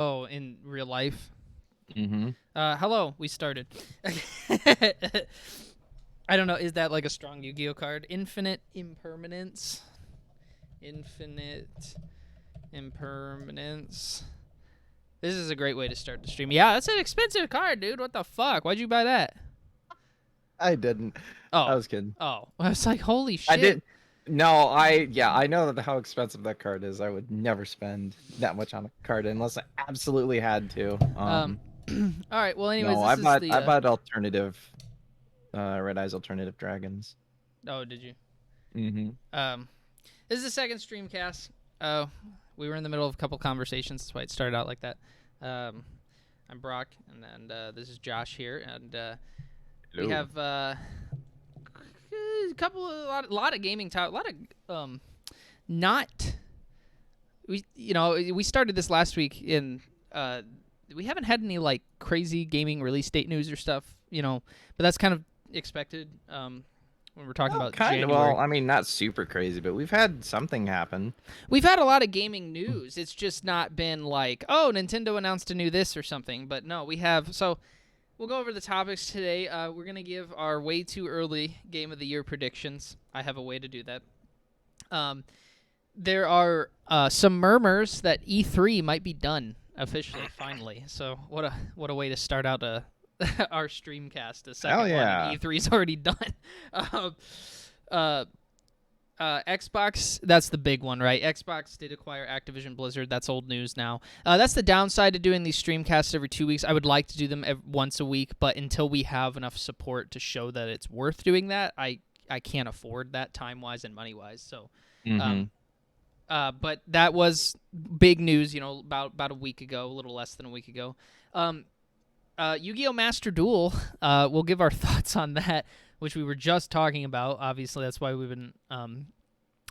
Oh, in real life. Mm-hmm. Hello, we started. I don't know. Is that like a strong Yu-Gi-Oh card? Infinite impermanence. Infinite impermanence. This is a great way to start the stream. Yeah, that's an expensive card, dude. What the fuck? Why'd you buy that? I didn't. I Oh. was kidding. Oh. I was like, holy shit. I didn't. No, I know how expensive that card is. I would never spend that much on a card unless I absolutely had to. All right. Well, anyways, No, this is the. I bought alternative, Red Eyes Alternative Dragons. Oh, did you? Mm-hmm. This is the second Streamcast. We were in the middle of a couple conversations. That's why it started out like that. I'm Brock, and this is Josh here, and we have a lot of gaming talk, a lot of not. We started this last week in. We haven't had any like crazy gaming release date news or stuff, but that's kind of expected. When we're talking about January. Well, I mean, not super crazy, but we've had something happen. We've had a lot of gaming news. It's just not been like, oh, Nintendo announced a new this or something. But no, we have. So we'll go over the topics today. We're going to give our way too early Game of the Year predictions. I have a way to do that. There are some murmurs that E3 might be done officially, finally. So what a way to start out our Streamcast. The second one, E3's already done. Xbox, that's the big one, right? Xbox did acquire Activision Blizzard. That's old news now. That's the downside to doing these Streamcasts every 2 weeks. I would like to do them once a week, but until we have enough support to show that it's worth doing that, I can't afford that time-wise and money-wise. So, but that was big news, about a week ago, a little less than a week ago. Yu-Gi-Oh! Master Duel, we'll give our thoughts on that, which we were just talking about. Obviously, that's why we've been...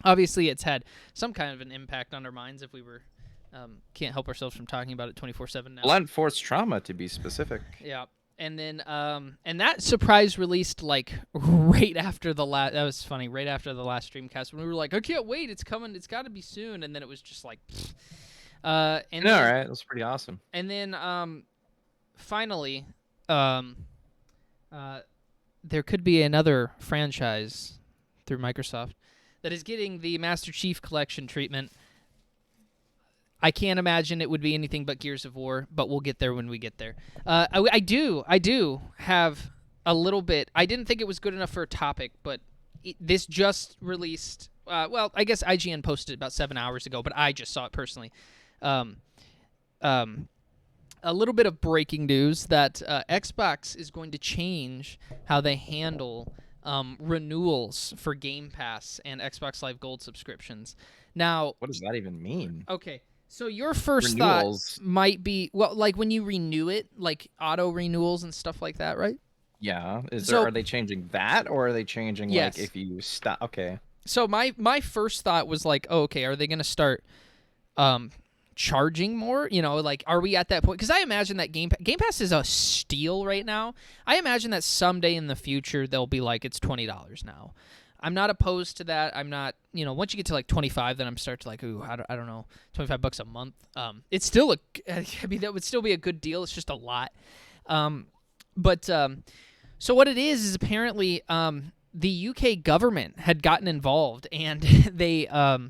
obviously, it's had some kind of an impact on our minds if we were... can't help ourselves from talking about it 24/7 now. Blunt force trauma, to be specific. Yeah. And then... and that surprise released, like, right after the last... That was funny. Right after the last Streamcast, when we were like, I can't wait, it's coming, it's got to be soon. And then it was just like... right? It was pretty awesome. And then... finally, there could be another franchise through Microsoft that is getting the Master Chief Collection treatment. I can't imagine it would be anything but Gears of War, but we'll get there when we get there. I do have a little bit. I didn't think it was good enough for a topic, but this just released. Well, I guess IGN posted it about 7 hours ago, but I just saw it personally. A little bit of breaking news that Xbox is going to change how they handle renewals for Game Pass and Xbox Live Gold subscriptions. Now, what does that even mean? Okay, so your first renewals thought might be, well, like when you renew it, like auto renewals and stuff like that, right? Yeah. Are they changing that, or are they changing yes. like if you stop? Okay. So my first thought was like, oh, okay, are they going to start charging more? Like, are we at that point? Because I imagine that Game Pass is a steal right now. I imagine that someday in the future they'll be like, it's $20 now. I'm not opposed to that. I'm not, once you get to like 25, then I'm start to like, ooh, I don't know, $25 a month. It's still that would still be a good deal. It's just a lot. So what it is apparently the UK government had gotten involved, and they oh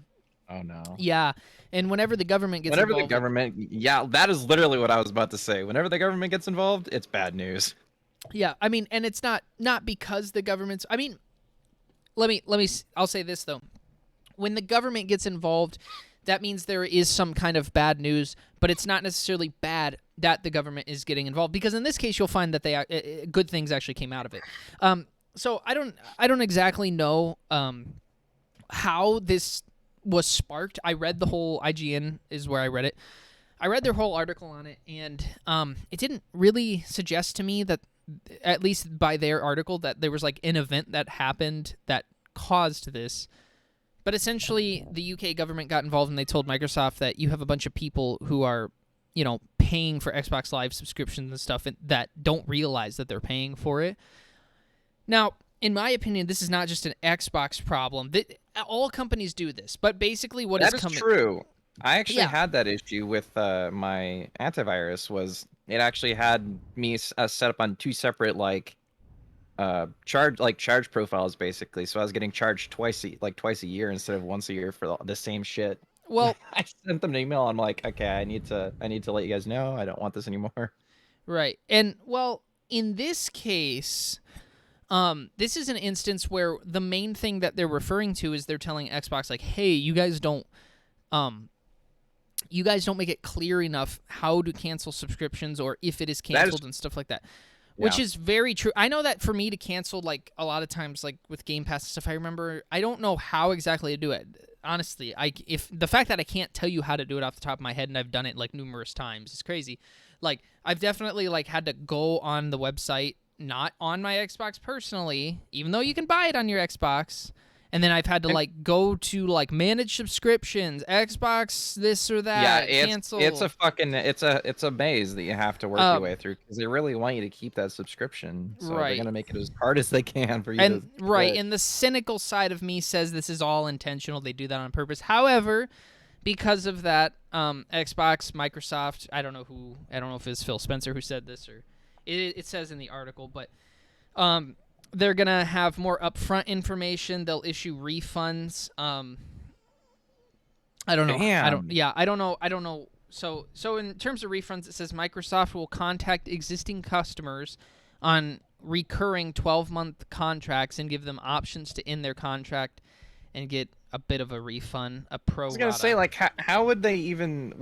no. Yeah. And whenever the government gets involved... that is literally what I was about to say. Whenever the government gets involved, it's bad news. Yeah, I mean, and it's not because the government's... I mean, I'll say this, though. When the government gets involved, that means there is some kind of bad news, but it's not necessarily bad that the government is getting involved, because in this case, you'll find that good things actually came out of it. So I don't exactly know how this was sparked. I read the whole IGN is where I read it. I read their whole article on it, and it didn't really suggest to me that, at least by their article, that there was like an event that happened that caused this. But essentially, the UK government got involved, and they told Microsoft that you have a bunch of people who are, paying for Xbox Live subscriptions and stuff that don't realize that they're paying for it. Now, in my opinion, this is not just an Xbox problem. All companies do this, but basically what is coming... That is true. I actually Yeah. had that issue with my antivirus. Was it actually had me set up on two separate charge profiles basically. So I was getting charged twice a year instead of once a year for the same shit. Well, I sent them an email. I'm like, okay, I need to let you guys know I don't want this anymore. right. And well, in this case, this is an instance where the main thing that they're referring to is they're telling Xbox like, "Hey, you guys don't make it clear enough how to cancel subscriptions or if it is canceled and stuff like that." Which Yeah. is very true. I know that for me to cancel, like, a lot of times, like, with Game Pass and stuff, I remember, I don't know how exactly to do it. Honestly, if the fact that I can't tell you how to do it off the top of my head, and I've done it, like, numerous times, is crazy. Like, I've definitely, like, had to go on the website, not on my Xbox personally, even though you can buy it on your Xbox, and then I've had to, And like, go to, like, manage subscriptions, Xbox this or yeah, that, cancel. it's a maze that you have to work your way through because they really want you to keep that subscription. So they're Right. gonna make it as hard as they can for you And to right, quit. and the cynical side of me says this is all intentional. They do that on purpose. However, because of that, Xbox, Microsoft, I don't know if it's Phil Spencer who said this or it says in the article, but they're gonna have more upfront information. They'll issue refunds. I don't know. Damn. I don't know. So in terms of refunds, it says Microsoft will contact existing customers on recurring 12-month contracts and give them options to end their contract and get a bit of a refund, a pro I was gonna say, like, how would they even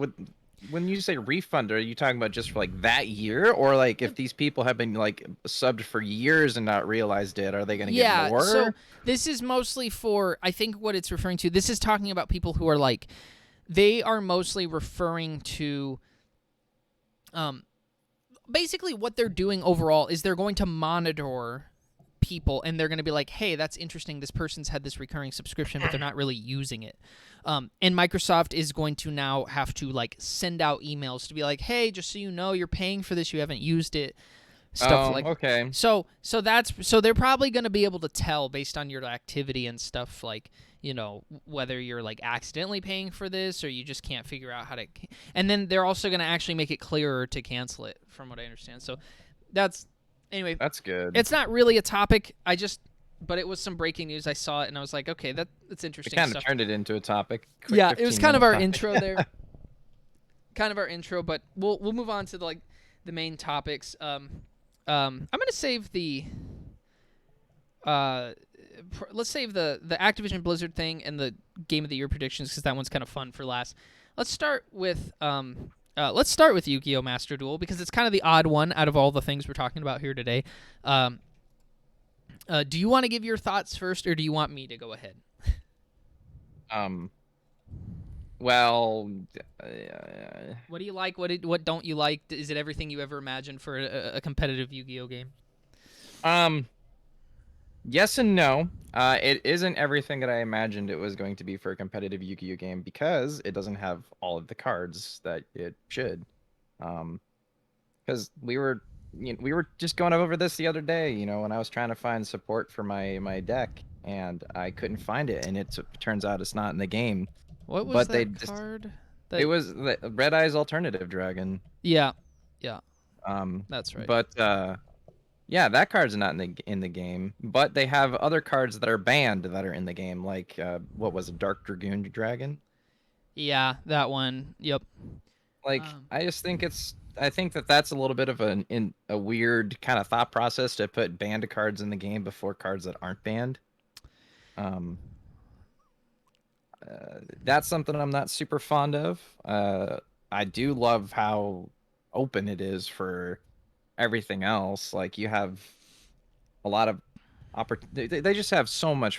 when you say refund, are you talking about just for like that year, or like if these people have been like subbed for years and not realized it, are they gonna get Yeah, so more? this is mostly for, I think what it's referring to, this is talking about people who are like, they are mostly referring to basically what they're doing overall is they're going to monitor people and they're going to be like, hey, that's interesting, this person's had this recurring subscription but they're not really using it, and Microsoft is going to now have to like send out emails to be like, hey, just so you know, you're paying for this, you haven't used it, stuff like Okay. so they're probably going to be able to tell based on your activity and stuff, like, you know, whether you're like accidentally paying for this or you just can't figure out how to, and then they're also going to actually make it clearer to cancel it from what I understand. So that's, anyway, That's good. it's not really a topic, but it was some breaking news. I saw it and I was like, okay, that's It interesting kind of stuff. turned it into a topic. Quick Yeah, it was kind of 15-minute our topic. intro there. Kind of our intro, but we'll move on to the main topics. I'm gonna save let's save the Activision Blizzard thing and the Game of the Year predictions because that one's kind of fun for last. Let's start with Yu-Gi-Oh! Master Duel because it's kind of the odd one out of all the things we're talking about here today. Do you want to give your thoughts first, or do you want me to go ahead? Well, What do you like? What don't you like? Is it everything you ever imagined for a competitive Yu-Gi-Oh! Game? yes and no. It isn't everything that I imagined it was going to be for a competitive Yu-Gi-Oh game because it doesn't have all of the cards that it should. Because we were just going over this the other day, when I was trying to find support for my deck, and I couldn't find it, and it turns out it's not in the game. What was But that card? It was the Red Eye's Alternative Dragon. Yeah. That's right. But yeah, that card's not in the game. But they have other cards that are banned that are in the game, like what was it, Dark Dragoon Dragon? Yeah, that one. Yep. Like, I think that's a little bit of a weird kind of thought process to put banned cards in the game before cards that aren't banned. That's something I'm not super fond of. I do love how open it is for everything else. Like, you have a lot of they just have so many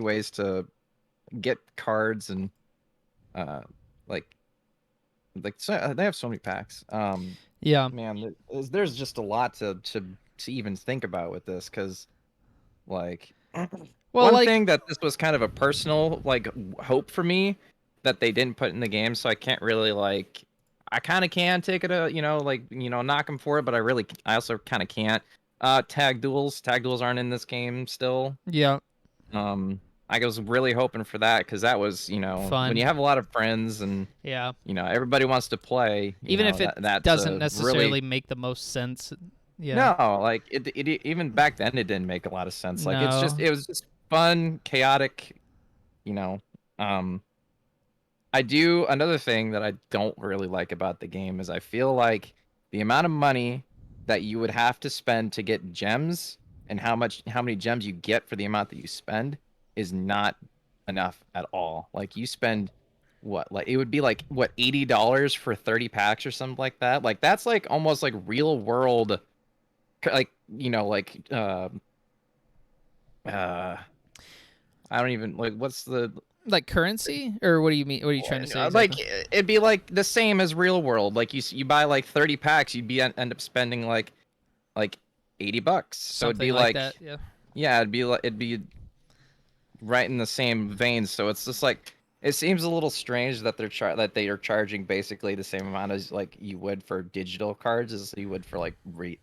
ways to get cards, and like so, they have so many packs. Yeah. Man, there's just a lot to even think about with this, because like Well, one thing that this was kind of a personal like hope for me that they didn't put in the game, so I can't really I kind of can take it knock them for it, but I also kind of can't. Tag duels aren't in this game still. Yeah. I I was really hoping for that because that was, Fun. when you have a lot of friends and Yeah. everybody wants to play. Even if it that's doesn't a necessarily really make the most sense. Yeah. no, like it even back then it didn't make a lot of sense. Like No. it was just fun, chaotic. You know, um, I do another thing that I don't really like about the game is I feel like the amount of money that you would have to spend to get gems and how many gems you get for the amount that you spend is not enough at all. Like you spend what? Like it would be like what, $80 for 30 packs or something like that. Like that's like almost like real world, like uh I don't even like what's the Like currency, or what do you mean? What are you trying to say like exactly? it'd be like the same as real world. Like you buy like 30 packs, you'd be end up spending like $80. So it'd Something be like like that. Yeah. yeah, it'd be right in the same vein. So it's just like it seems a little strange that that they are charging basically the same amount as like you would for digital cards as you would for like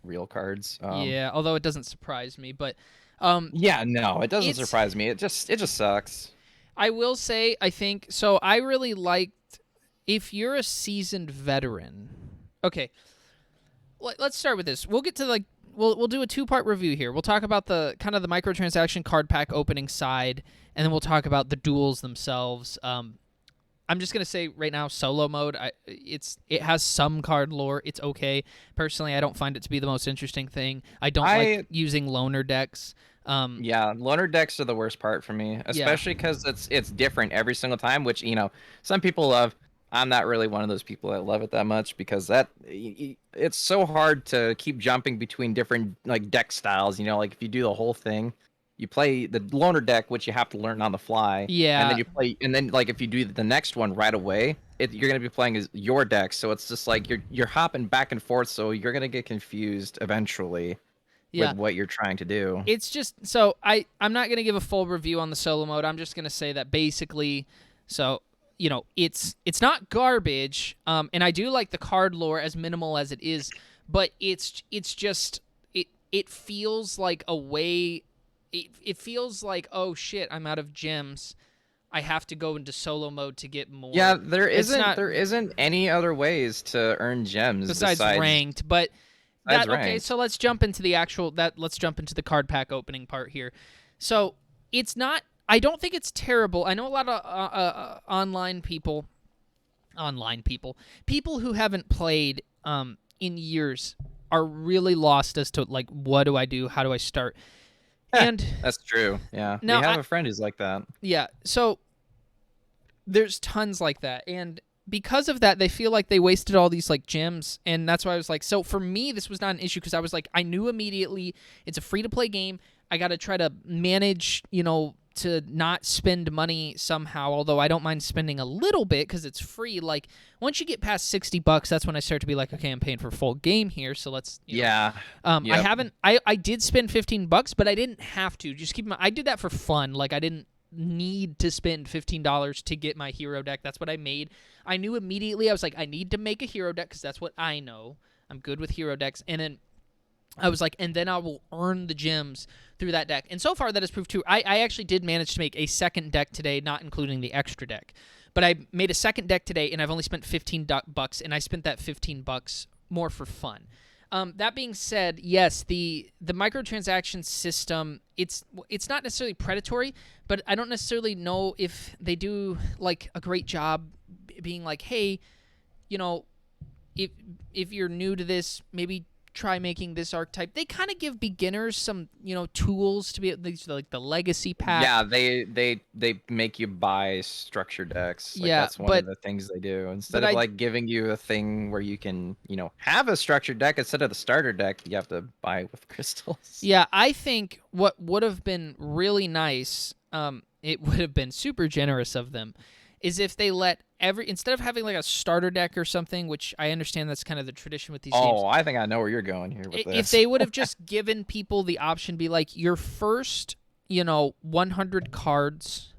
real cards. Yeah. Although it doesn't surprise me, but Yeah, no, it doesn't it's. surprise me. It just sucks. I will say, I think so. I really liked. If you're a seasoned veteran, okay. Let's start with this. We'll get to like we'll do a 2-part review here. We'll talk about the kind of the microtransaction card pack opening side, and then we'll talk about the duels themselves. I'm just gonna say right now, solo mode. It has some card lore. It's okay. Personally, I don't find it to be the most interesting thing. I don't like using loner decks. Yeah, loner decks are the worst part for me, Yeah. especially because it's different every single time. Which some people love. I'm not really one of those people that love it that much because it's so hard to keep jumping between different like deck styles. Like if you do the whole thing, you play the loner deck, which you have to learn on the fly, and then Yeah. you play, and then like if you do the next one right away, you're gonna be playing as your deck. So it's just like you're hopping back and forth, so you're gonna get confused eventually with Yeah. what you're trying to do. It's just so I'm not gonna give a full review on the solo mode. I'm just gonna say that basically, so it's not garbage. And I do like the card lore as minimal as it is, but it's just it feels like a way. It feels like, oh shit, I'm out of gems. I have to go into solo mode to get more. Yeah, there isn't any other ways to earn gems besides ranked, but besides okay, ranked. so let's jump into let's jump into the card pack opening part here. So, it's not I don't think it's terrible. I know a lot of people who haven't played in years are really lost as to like, what do I do? How do I start? And That's true. Yeah, now we have a friend who's like that. yeah, so there's tons like that, and because of that, they feel like they wasted all these like gems, and that's why I was like, so for me, this was not an issue because I was like, I knew immediately it's a free to play game. I got to try to manage, to not spend money somehow. Although I don't mind spending a little bit because it's free. Like once you get past $60, that's when I start to be like, okay, I'm paying for a full game here, so let's. Yeah. I Yep. haven't. I did spend $15, but I didn't have to. Just keep in mind, I did that for fun. Like I didn't need to spend $15 to get my hero deck. That's what I made. I knew immediately. I was like, I need to make a hero deck because that's what I know. I'm good with hero decks, and then I was like, and then I will earn the gems through that deck. And so far, that has proved true. I actually did manage to make a second deck today, not including the extra deck. But I made a second deck today, and I've only spent $15, and I spent that $15 more for fun. That being said, yes, the microtransaction system, it's not necessarily predatory, but I don't necessarily know if they do like a great job being like, hey, if you're new to this, maybe try making this archetype. They kind of give beginners some, tools to be these like the legacy pack. Yeah, they make you buy structure decks. Like, Yeah, that's one of the things they do. Instead of like giving you a thing where you can, have a structured deck instead of the starter deck, you have to buy with crystals. Yeah, I think what would have been really nice, it would have been super generous of them, is if they let instead of having like a starter deck or something, which I understand that's kind of the tradition with these games. Oh, I think I know where you're going here with this. If they would have just given people the option, be like, your first, 100 cards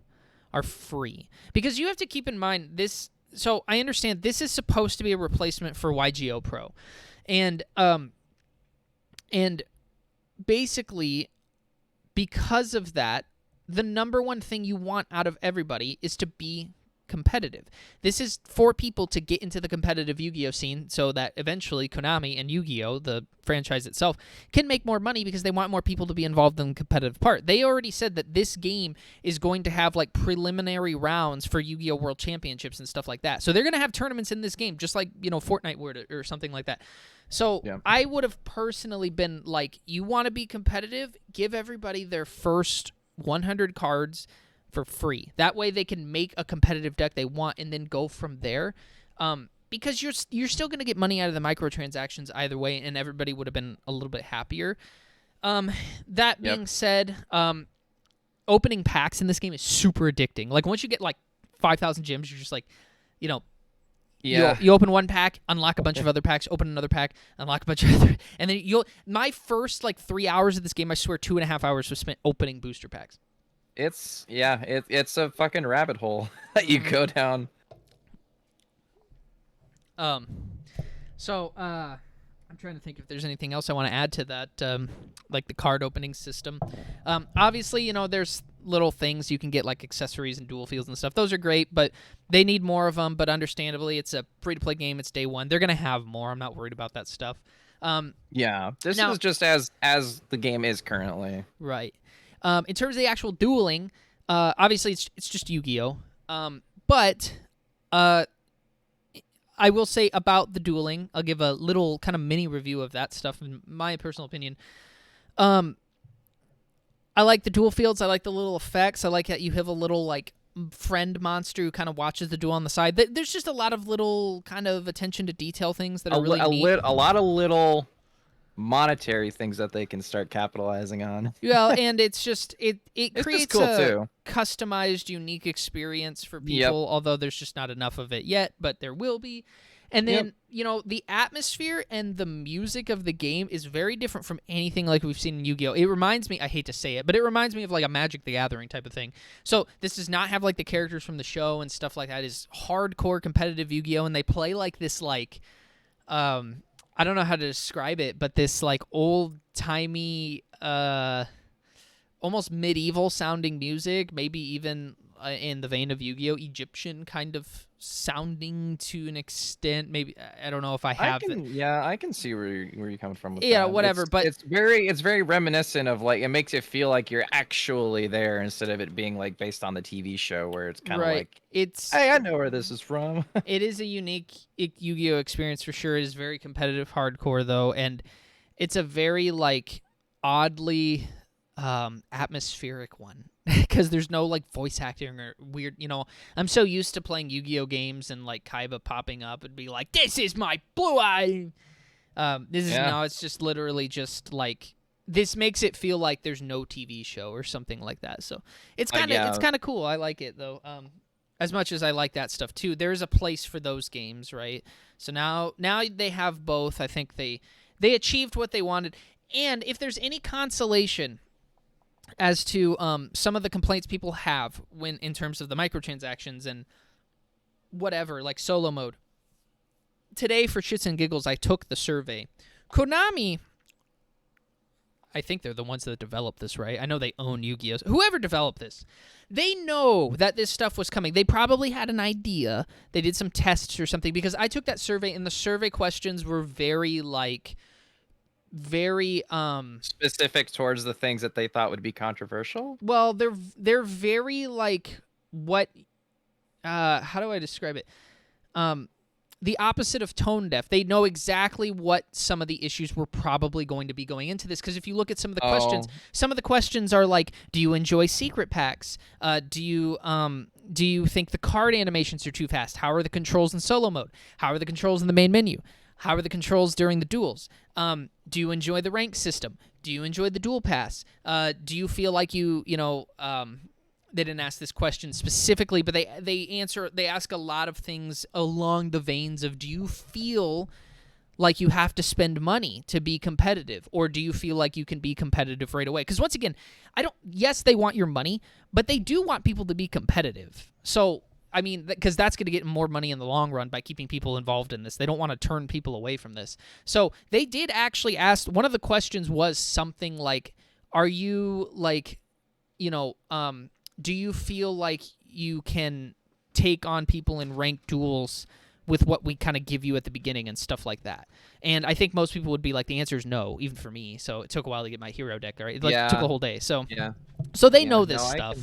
are free. Because you have to keep in mind this. So I understand this is supposed to be a replacement for Yugioh Pro. And basically, because of that, the number one thing you want out of everybody is to be competitive. This is for people to get into the competitive Yu-Gi-Oh scene so that eventually Konami and Yu-Gi-Oh, the franchise itself, can make more money because they want more people to be involved in the competitive part. They already said that this game is going to have like preliminary rounds for Yu-Gi-Oh World Championships and stuff like that. So they're going to have tournaments in this game, just like, Fortnite would or something like that. So Yeah. I would have personally been like, you want to be competitive, give everybody their first 100 cards for free. That way they can make a competitive deck they want and then go from there. Because you're still going to get money out of the microtransactions either way, and everybody would have been a little bit happier. That being said, opening packs in this game is super addicting. Like once you get like 5,000 gems, you're just like, you open one pack, unlock a bunch of other packs, open another pack, unlock a bunch of other, and then my first like 3 hours of this game, I swear 2.5 hours was spent opening booster packs. It's a fucking rabbit hole that you go down. So I'm trying to think if there's anything else I want to add to that, like the card opening system. Obviously, there's little things you can get like accessories and dual fields and stuff. Those are great, but they need more of them. But understandably, it's a free-to-play game. It's day one. They're gonna have more. I'm not worried about that stuff. This is just as the game is currently. Right. In terms of the actual dueling, obviously it's just Yu-Gi-Oh. But I will say about the dueling, I'll give a little kind of mini review of that stuff in my personal opinion. I like the dual fields. I like the little effects. I like that you have a little like friend monster who kind of watches the duel on the side. There's just a lot of little kind of attention to detail things that are really neat. A lot of little monetary things that they can start capitalizing on. Well, and it's just it creates cool a too. Customized, unique experience for people, although there's just not enough of it yet, but there will be. And then, the atmosphere and the music of the game is very different from anything like we've seen in Yu-Gi-Oh! It reminds me, I hate to say it, but it reminds me of like a Magic the Gathering type of thing. So this does not have like the characters from the show and stuff like that. It's hardcore competitive Yu-Gi-Oh! And they play like this like, I don't know how to describe it, but this like old-timey, almost medieval sounding music, maybe even in the vein of Yu-Gi-Oh! Egyptian kind of sounding to an extent. Maybe I don't know if I have. I can see where you're coming from with that. Whatever. But it's very reminiscent of like, it makes it feel like you're actually there instead of it being like based on the TV show where it's kind of like hey, I know where this is from. It is a unique Yu-Gi-Oh! Experience for sure. It is very competitive hardcore though, and it's a very like oddly atmospheric one because there's no like voice acting or weird, I'm so used to playing Yu-Gi-Oh games and like Kaiba popping up and be like, this is my blue eye. It's just literally just like, this makes it feel like there's no TV show or something like that. So it's kind of cool. I like it though. As much as I like that stuff too, there's a place for those games, right? So now they have both. I think they achieved what they wanted. And if there's any consolation as to some of the complaints people have when in terms of the microtransactions and whatever, like solo mode. Today, for shits and giggles, I took the survey. Konami, I think they're the ones that developed this, right? I know they own Yu-Gi-Oh! Whoever developed this, they know that this stuff was coming. They probably had an idea. They did some tests or something, because I took that survey, and the survey questions were very specific towards the things that they thought would be controversial. Well, they're very like what how do I describe it? The opposite of tone deaf. They know exactly what some of the issues were probably going to be going into this, because if you look at some of the questions are like, do you enjoy secret packs? Do you think the card animations are too fast? How are the controls in solo mode? How are the controls in the main menu? How are the controls during the duels? Do you enjoy the rank system? Do you enjoy the duel pass? Do you feel like they didn't ask this question specifically, but they ask a lot of things along the veins of, do you feel like you have to spend money to be competitive, or do you feel like you can be competitive right away? Because once again, yes, they want your money, but they do want people to be competitive. So, I mean, because that's going to get more money in the long run by keeping people involved in this. They don't want to turn people away from this. So they did actually ask, one of the questions was something like, are you like do you feel like you can take on people in ranked duels with what we kind of give you at the beginning and stuff like that? And I think most people would be like, the answer is no, even for me. So it took a while to get my hero deck, right? It took a whole day. So Yeah. they Yeah. know this No, stuff.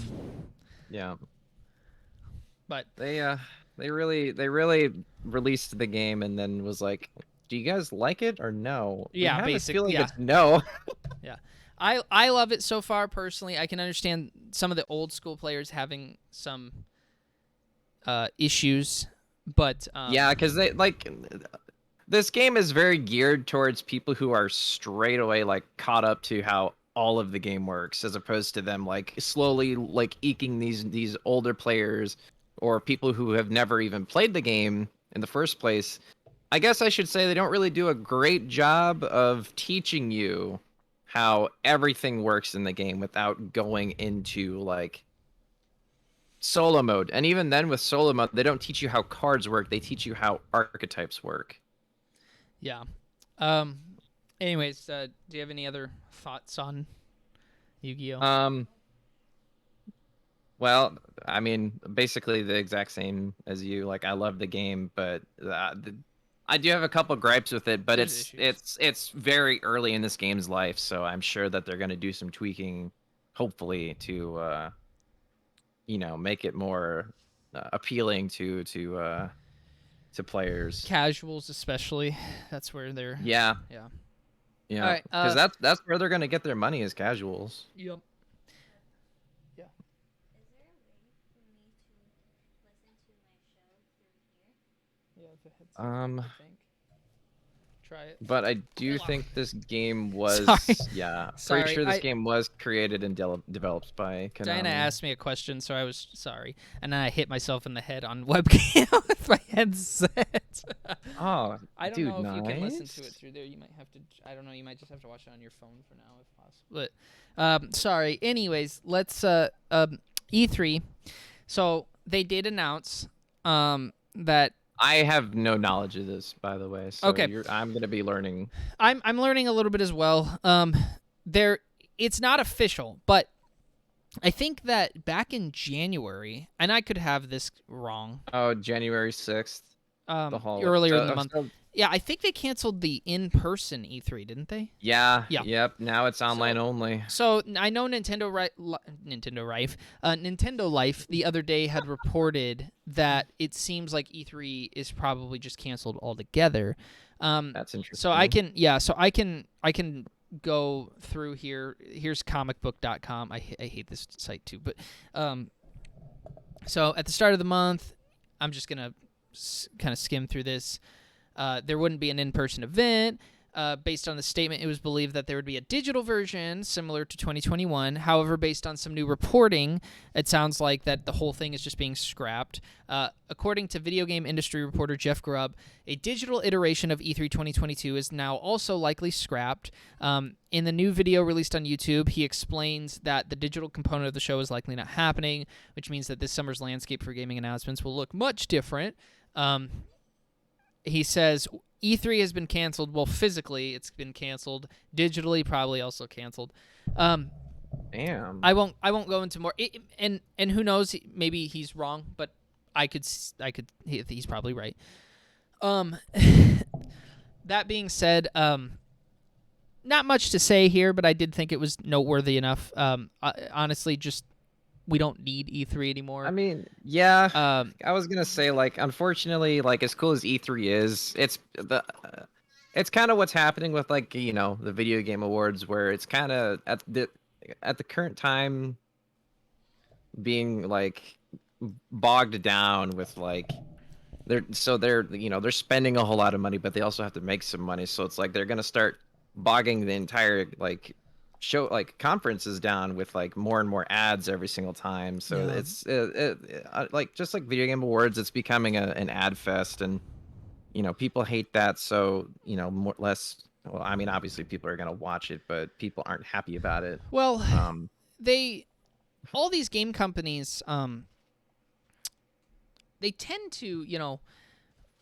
Yeah. But they really released the game and then was like, do you guys like it or no? We have a feeling it's no. Yeah. I love it so far personally. I can understand some of the old school players having some issues, but yeah, because they like this game is very geared towards people who are straight away like caught up to how all of the game works, as opposed to them like slowly like eking these older players or people who have never even played the game in the first place. I guess I should say they don't really do a great job of teaching you how everything works in the game without going into like solo mode. And even then with solo mode, they don't teach you how cards work, they teach you how archetypes work. Yeah. Anyways, do you have any other thoughts on Yu-Gi-Oh? Well, I mean, basically the exact same as you. Like, I love the game, but I do have a couple gripes with it. But it's very early in this game's life, so I'm sure that they're going to do some tweaking, hopefully, to make it more appealing to players, casuals especially. That's where they're yeah. All right, because that's where they're going to get their money, is casuals. Yep. Is there a way for me to listen to my show through here? Yeah, the headset, I think. Try it. But I do think this game was Sorry. pretty sure this game was created and developed by Konami. Diana asked me a question, so I was sorry, and then I hit myself in the head on webcam with my headset. Oh, I don't dude, know if you can listen nice. to it through there. You might have to. I don't know. You might just have to watch it on your phone for now, if possible. But sorry. Anyways, let's E3. So they did announce that. I have no knowledge of this, by the way. So Okay. I'm gonna be learning. I'm learning a little bit as well. It's not official, but I think that back in January, and I could have this wrong. Oh, January 6th. Earlier in the month. Yeah, I think they canceled the in-person E3, didn't they? Yeah. Yeah. Yep. Now it's online only. So I know Nintendo Life the other day had reported that it seems like E3 is probably just canceled altogether. That's interesting. So I can go through here. Here's comicbook.com. I hate this site too, but so at the start of the month, I'm just gonna kind of skim through this. There wouldn't be an in-person event. Based on the statement, it was believed that there would be a digital version similar to 2021. However, based on some new reporting, it sounds like that the whole thing is just being scrapped. According to video game industry reporter Jeff Grubb, a digital iteration of E3 2022 is now also likely scrapped. In the new video released on YouTube, he explains that the digital component of the show is likely not happening, which means that this summer's landscape for gaming announcements will look much different. He says E3 has been canceled. Well, physically, it's been canceled. Digitally, probably also canceled. Damn. I won't go into more. And who knows? Maybe he's wrong, but he's probably right. That being said, not much to say here, but I did think it was noteworthy enough. Honestly, just. We don't need E3 anymore. I mean, yeah. I was gonna say, like, unfortunately, like, as cool as E3 is, it's kind of what's happening with, like, the video game awards, where it's kind of at the current time being like bogged down with like they're spending a whole lot of money, but they also have to make some money. So it's like they're gonna start bogging the entire like show like conferences down with like more and more ads every single time. So it's like just like video game awards, it's becoming an ad fest, and people hate that. So more less. Well, I mean, obviously people are gonna watch it, but people aren't happy about it. Well, all these game companies, they tend to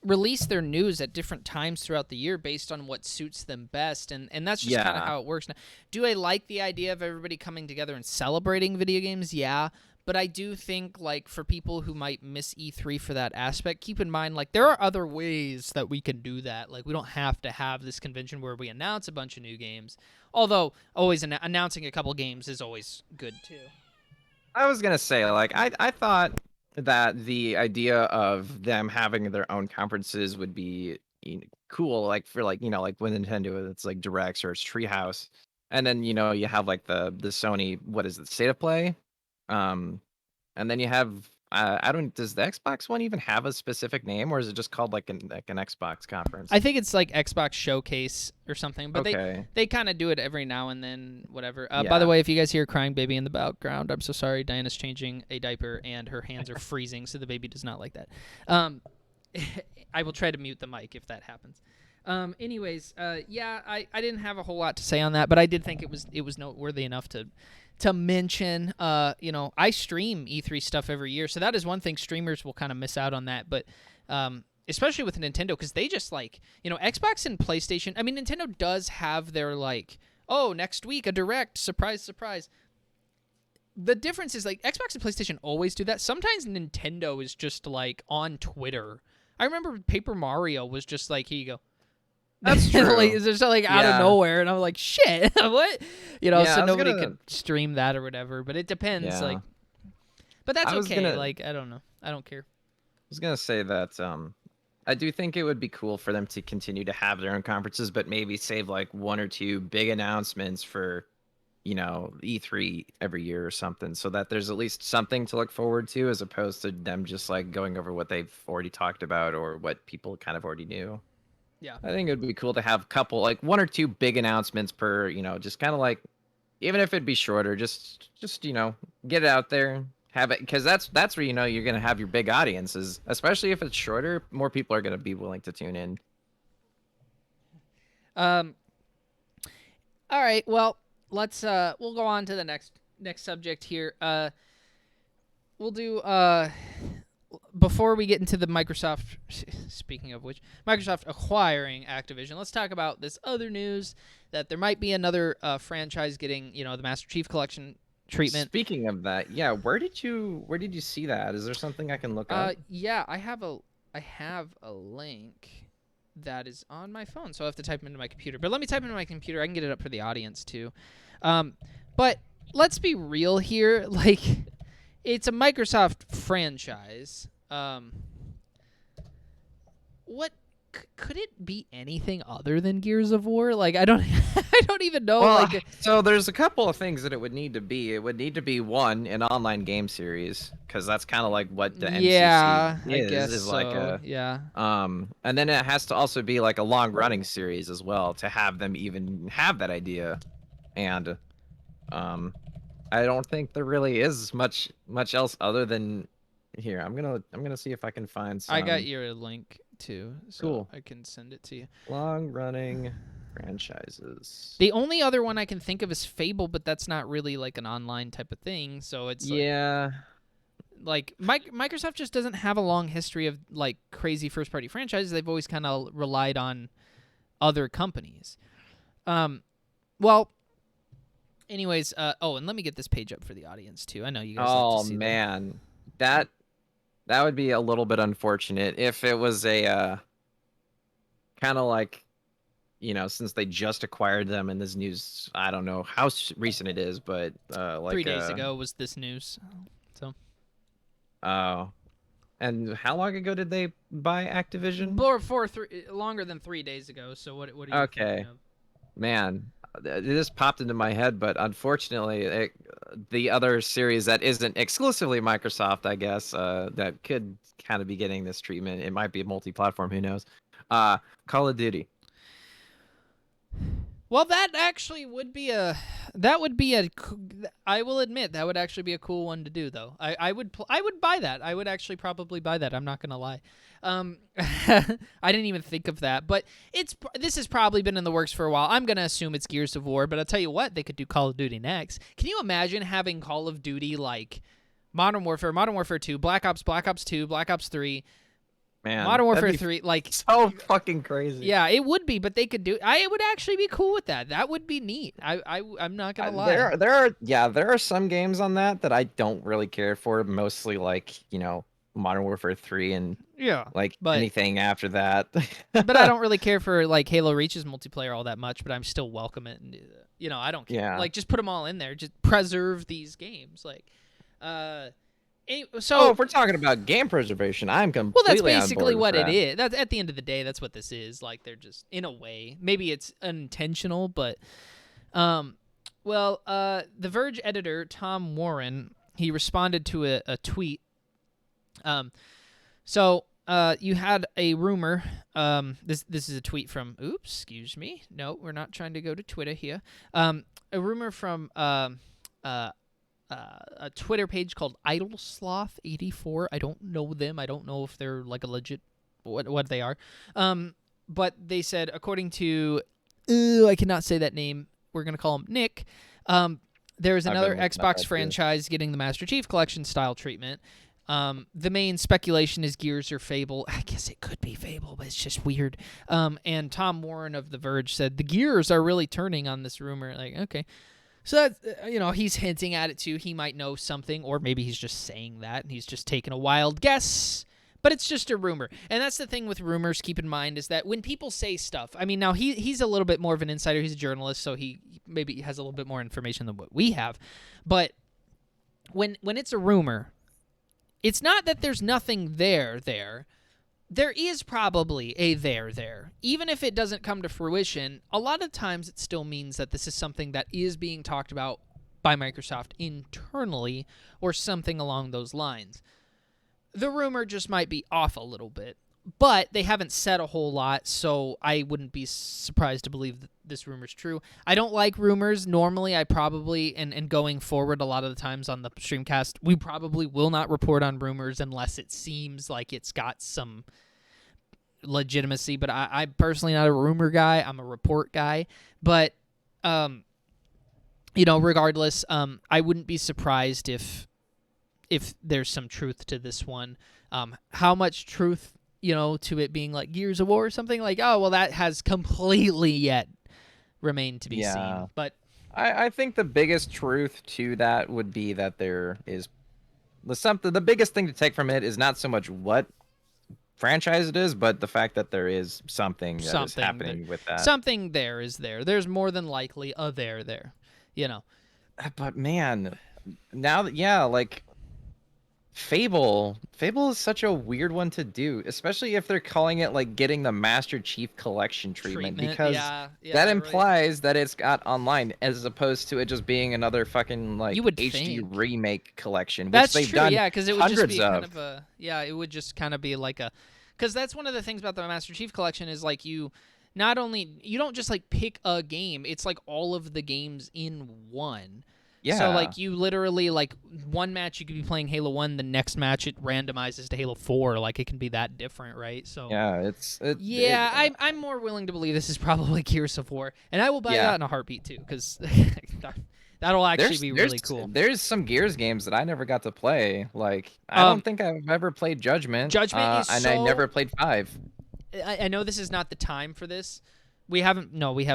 release their news at different times throughout the year based on what suits them best, and that's just kind of how it works now. Do I like the idea of everybody coming together and celebrating video games? Yeah. But I do think, like, for people who might miss E3 for that aspect, keep in mind, like, there are other ways that we can do that. Like, we don't have to have this convention where we announce a bunch of new games. Although, always announcing a couple games is always good, too. I was going to say, like, I thought that the idea of them having their own conferences would be cool, like, for, like, you know, like, when Nintendo, it's, like, Directs or it's Treehouse. And then, you know, you have, like, the Sony, what is it, State of Play? And then you have does the Xbox one even have a specific name, or is it just called like an Xbox conference? I think it's like Xbox Showcase or something, but Okay. they kind of do it every now and then, whatever. By Yeah. the way, if you guys hear crying baby in the background, I'm so sorry. Diana's changing a diaper and her hands are freezing, so the baby does not like that. I will try to mute the mic if that happens. Anyways, yeah, I didn't have a whole lot to say on that, but I did think it was noteworthy enough to mention. You know, I stream E3 stuff every year, so that is one thing. Streamers will kind of miss out on that, but especially with Nintendo, because they just, like, you know, Xbox and PlayStation. I mean, Nintendo does have their, like, oh, next week a direct, surprise, surprise. The difference is, like, Xbox and PlayStation always do that. Sometimes Nintendo is just, like, on Twitter. I remember Paper Mario was just like, here you go. That's true. Like, it's just like out of nowhere, and I'm like, shit, what? You know, Yeah, so nobody could stream that or whatever. But it depends, Yeah. like. But that's okay. Gonna- Like, I don't know. I don't care. I was gonna say that I do think it would be cool for them to continue to have their own conferences, but maybe save like one or two big announcements for, you know, E3 every year or something, so that there's at least something to look forward to, as opposed to them just like going over what they've already talked about or what people kind of already knew. Yeah. I think it'd be cool to have a couple, like one or two big announcements per, you know, just kind of like, even if it'd be shorter, just you know, get it out there, have it, because that's where, you know, you're gonna have your big audiences, especially if it's shorter. More people are gonna be willing to tune in. All right. Well, let's we'll go on to the next subject here. We'll do before we get into the Microsoft, speaking of which, Microsoft acquiring Activision, let's talk about this other news that there might be another franchise getting, you know, the Master Chief Collection treatment. Speaking of that, yeah, where did you see that? Is there something I can look up? Yeah, I have a link that is on my phone, so I have to type it into my computer. But let me type it into my computer. I can get it up for the audience too. But let's be real here. Like, it's a Microsoft franchise. What could it be anything other than Gears of War? Like, I don't even know. Well, like, so there's a couple of things that it would need to be. It would need to be, one, an online game series, because that's kind of like what the MCC yeah, is. I guess is so. like a yeah. And then it has to also be like a long running series as well, to have them even have that idea. And I don't think there really is much else other than here. I'm gonna see if I can find some. I got your link too, so Cool. I can send it to you. Long running franchises. The only other one I can think of is Fable, but that's not really like an online type of thing. So it's Yeah. like Microsoft just doesn't have a long history of like crazy first party franchises. They've always kind of relied on other companies. Well, anyways, and let me get this page up for the audience too. I know you guys like to see man, that would be a little bit unfortunate if it was a kind of like, you know, since they just acquired them and this news, I don't know how recent it is, but like 3 days ago was this news. So. Oh. And how long ago did they buy Activision? Longer than 3 days ago. So what are you thinking of? Man, it just popped into my head, but unfortunately, the other series that isn't exclusively Microsoft, I guess, that could kind of be getting this treatment. It might be a multi-platform, who knows? Call of Duty. Well, that actually would be I will admit that would actually be a cool one to do, though. I would buy that. I would actually probably buy that. I'm not gonna lie. I didn't even think of that, but this has probably been in the works for a while. I'm gonna assume it's Gears of War, but I'll tell you what, they could do Call of Duty next. Can you imagine having Call of Duty like Modern Warfare 2, Black Ops 2, Black Ops 3, Man, Modern Warfare that'd be 3, like, so fucking crazy. yeah, it would be, but they could do. I would actually be cool with that. That would be neat. I'm not gonna lie. There are some games on that I don't really care for. Mostly like Modern Warfare 3 and Yeah, like but anything after that. but I don't really care for like Halo Reach's multiplayer all that much. But I'm still welcome it, and I don't care. Yeah. Like, just put them all in there. Just preserve these games. Like, so Oh, if we're talking about game preservation, I'm well, completely that's basically on board what with it that. is. That's at the end of the day, that's what this is. Like, they're just in a way. Maybe it's unintentional, but the Verge editor Tom Warren, he responded to a tweet. So you had a rumor. This is a tweet from. Oops, excuse me. No, we're not trying to go to Twitter here. A rumor from a Twitter page called IdleSloth84. I don't know them. I don't know if they're like a legit what they are. But they said, according to I cannot say that name. We're gonna call him Nick. There's another Xbox franchise getting the Master Chief Collection style treatment. The main speculation is Gears or Fable. I guess it could be Fable, but it's just weird. And Tom Warren of The Verge said the gears are really turning on this rumor. Like, okay. So that's, he's hinting at it too. He might know something, or maybe he's just saying that and he's just taking a wild guess. But it's just a rumor. And that's the thing with rumors, keep in mind, is that when people say stuff, I mean, now he's a little bit more of an insider. He's a journalist, so he maybe has a little bit more information than what we have. But when it's a rumor, it's not that there's nothing there. There is probably a there. Even if it doesn't come to fruition, a lot of times it still means that this is something that is being talked about by Microsoft internally or something along those lines. The rumor just might be off a little bit, but they haven't said a whole lot, so I wouldn't be surprised to believe that this rumor's true. I don't like rumors. Normally, I probably, and going forward a lot of the times on the Streamcast, we probably will not report on rumors unless it seems like it's got some legitimacy, but I'm personally not a rumor guy. I'm a report guy. But, regardless, I wouldn't be surprised if there's some truth to this one. How much truth, to it being like Gears of War or something, like, oh, well, that has completely yet remained to be seen. But I think the biggest truth to that would be that there is the biggest thing to take from it is not so much what franchise it is, but the fact that there is something that is happening with that. Something there is there. There's more than likely a there. But man, now that like Fable is such a weird one to do, especially if they're calling it like getting the Master Chief Collection treatment because that implies that it's got online as opposed to it just being another fucking like HD remake collection. That's which they've true, done yeah, because it would just be hundreds kind of a it would just kind of be like a, because that's one of the things about the Master Chief Collection is like you don't just like pick a game, it's like all of the games in one. Yeah. So, like, you literally, like, one match you could be playing Halo 1, the next match it randomizes to Halo 4. Like, it can be that different, right? So yeah, I'm more willing to believe this is probably Gears of War. And I will buy that in a heartbeat, too, because that'll actually be really cool. There's some Gears games that I never got to play. Like, I don't think I've ever played Judgment. Judgment is and I never played 5. I know this is not the time for this. We have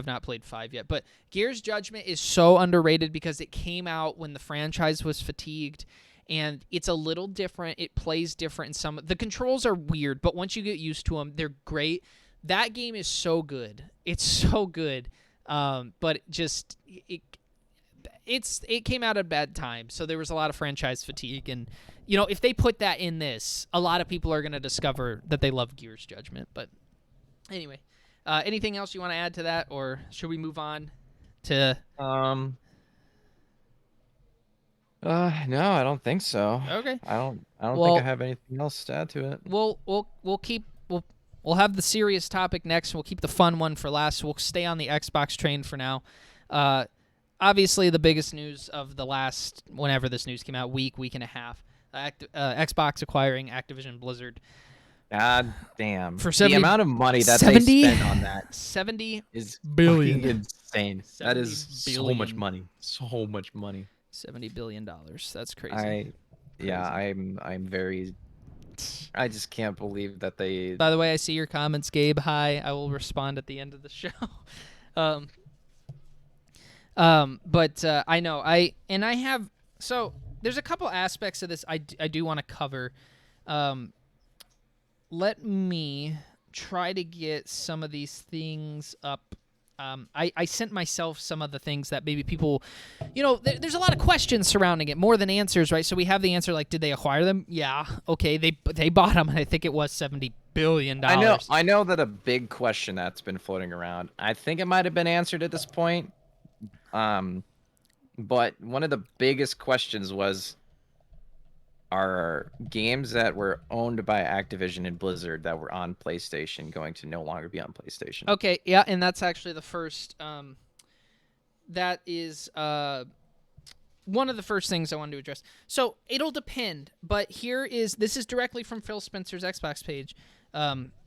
not played 5 yet, but Gears Judgment is so underrated because it came out when the franchise was fatigued, and it's a little different. It plays different in the controls are weird, but once you get used to them, they're great. That game is so good. It's so good. But it came out at a bad time, so there was a lot of franchise fatigue, and if they put that in this, a lot of people are going to discover that they love Gears Judgment. But anyway, anything else you want to add to that, or should we move on to? No, I don't think so. Okay. I don't think I have anything else to add to it. We'll have the serious topic next. We'll keep the fun one for last. We'll stay on the Xbox train for now. Obviously, the biggest news of the last, whenever this news came out, week and a half, Xbox acquiring Activision Blizzard. God damn. For the amount of money that they spent on that $70 is billion. Fucking insane. That is so billion. much money. So much money. $70 billion. That's crazy. I'm very I just can't believe that they. By the way, I see your comments, Gabe. Hi. I will respond at the end of the show. But I know I have. So there's a couple aspects of this I do want to cover. Let me try to get some of these things up. I sent myself some of the things that maybe people, there's a lot of questions surrounding it, more than answers, right? So we have the answer, like, did they acquire them? Yeah. Okay, they bought them, and I think it was $70 billion. I know that a big question that's been floating around, I think it might have been answered at this point. But one of the biggest questions was, are games that were owned by Activision and Blizzard that were on PlayStation going to no longer be on PlayStation? Okay, yeah, and that's actually the first. That is one of the first things I wanted to address. So it'll depend, but this is directly from Phil Spencer's Xbox page,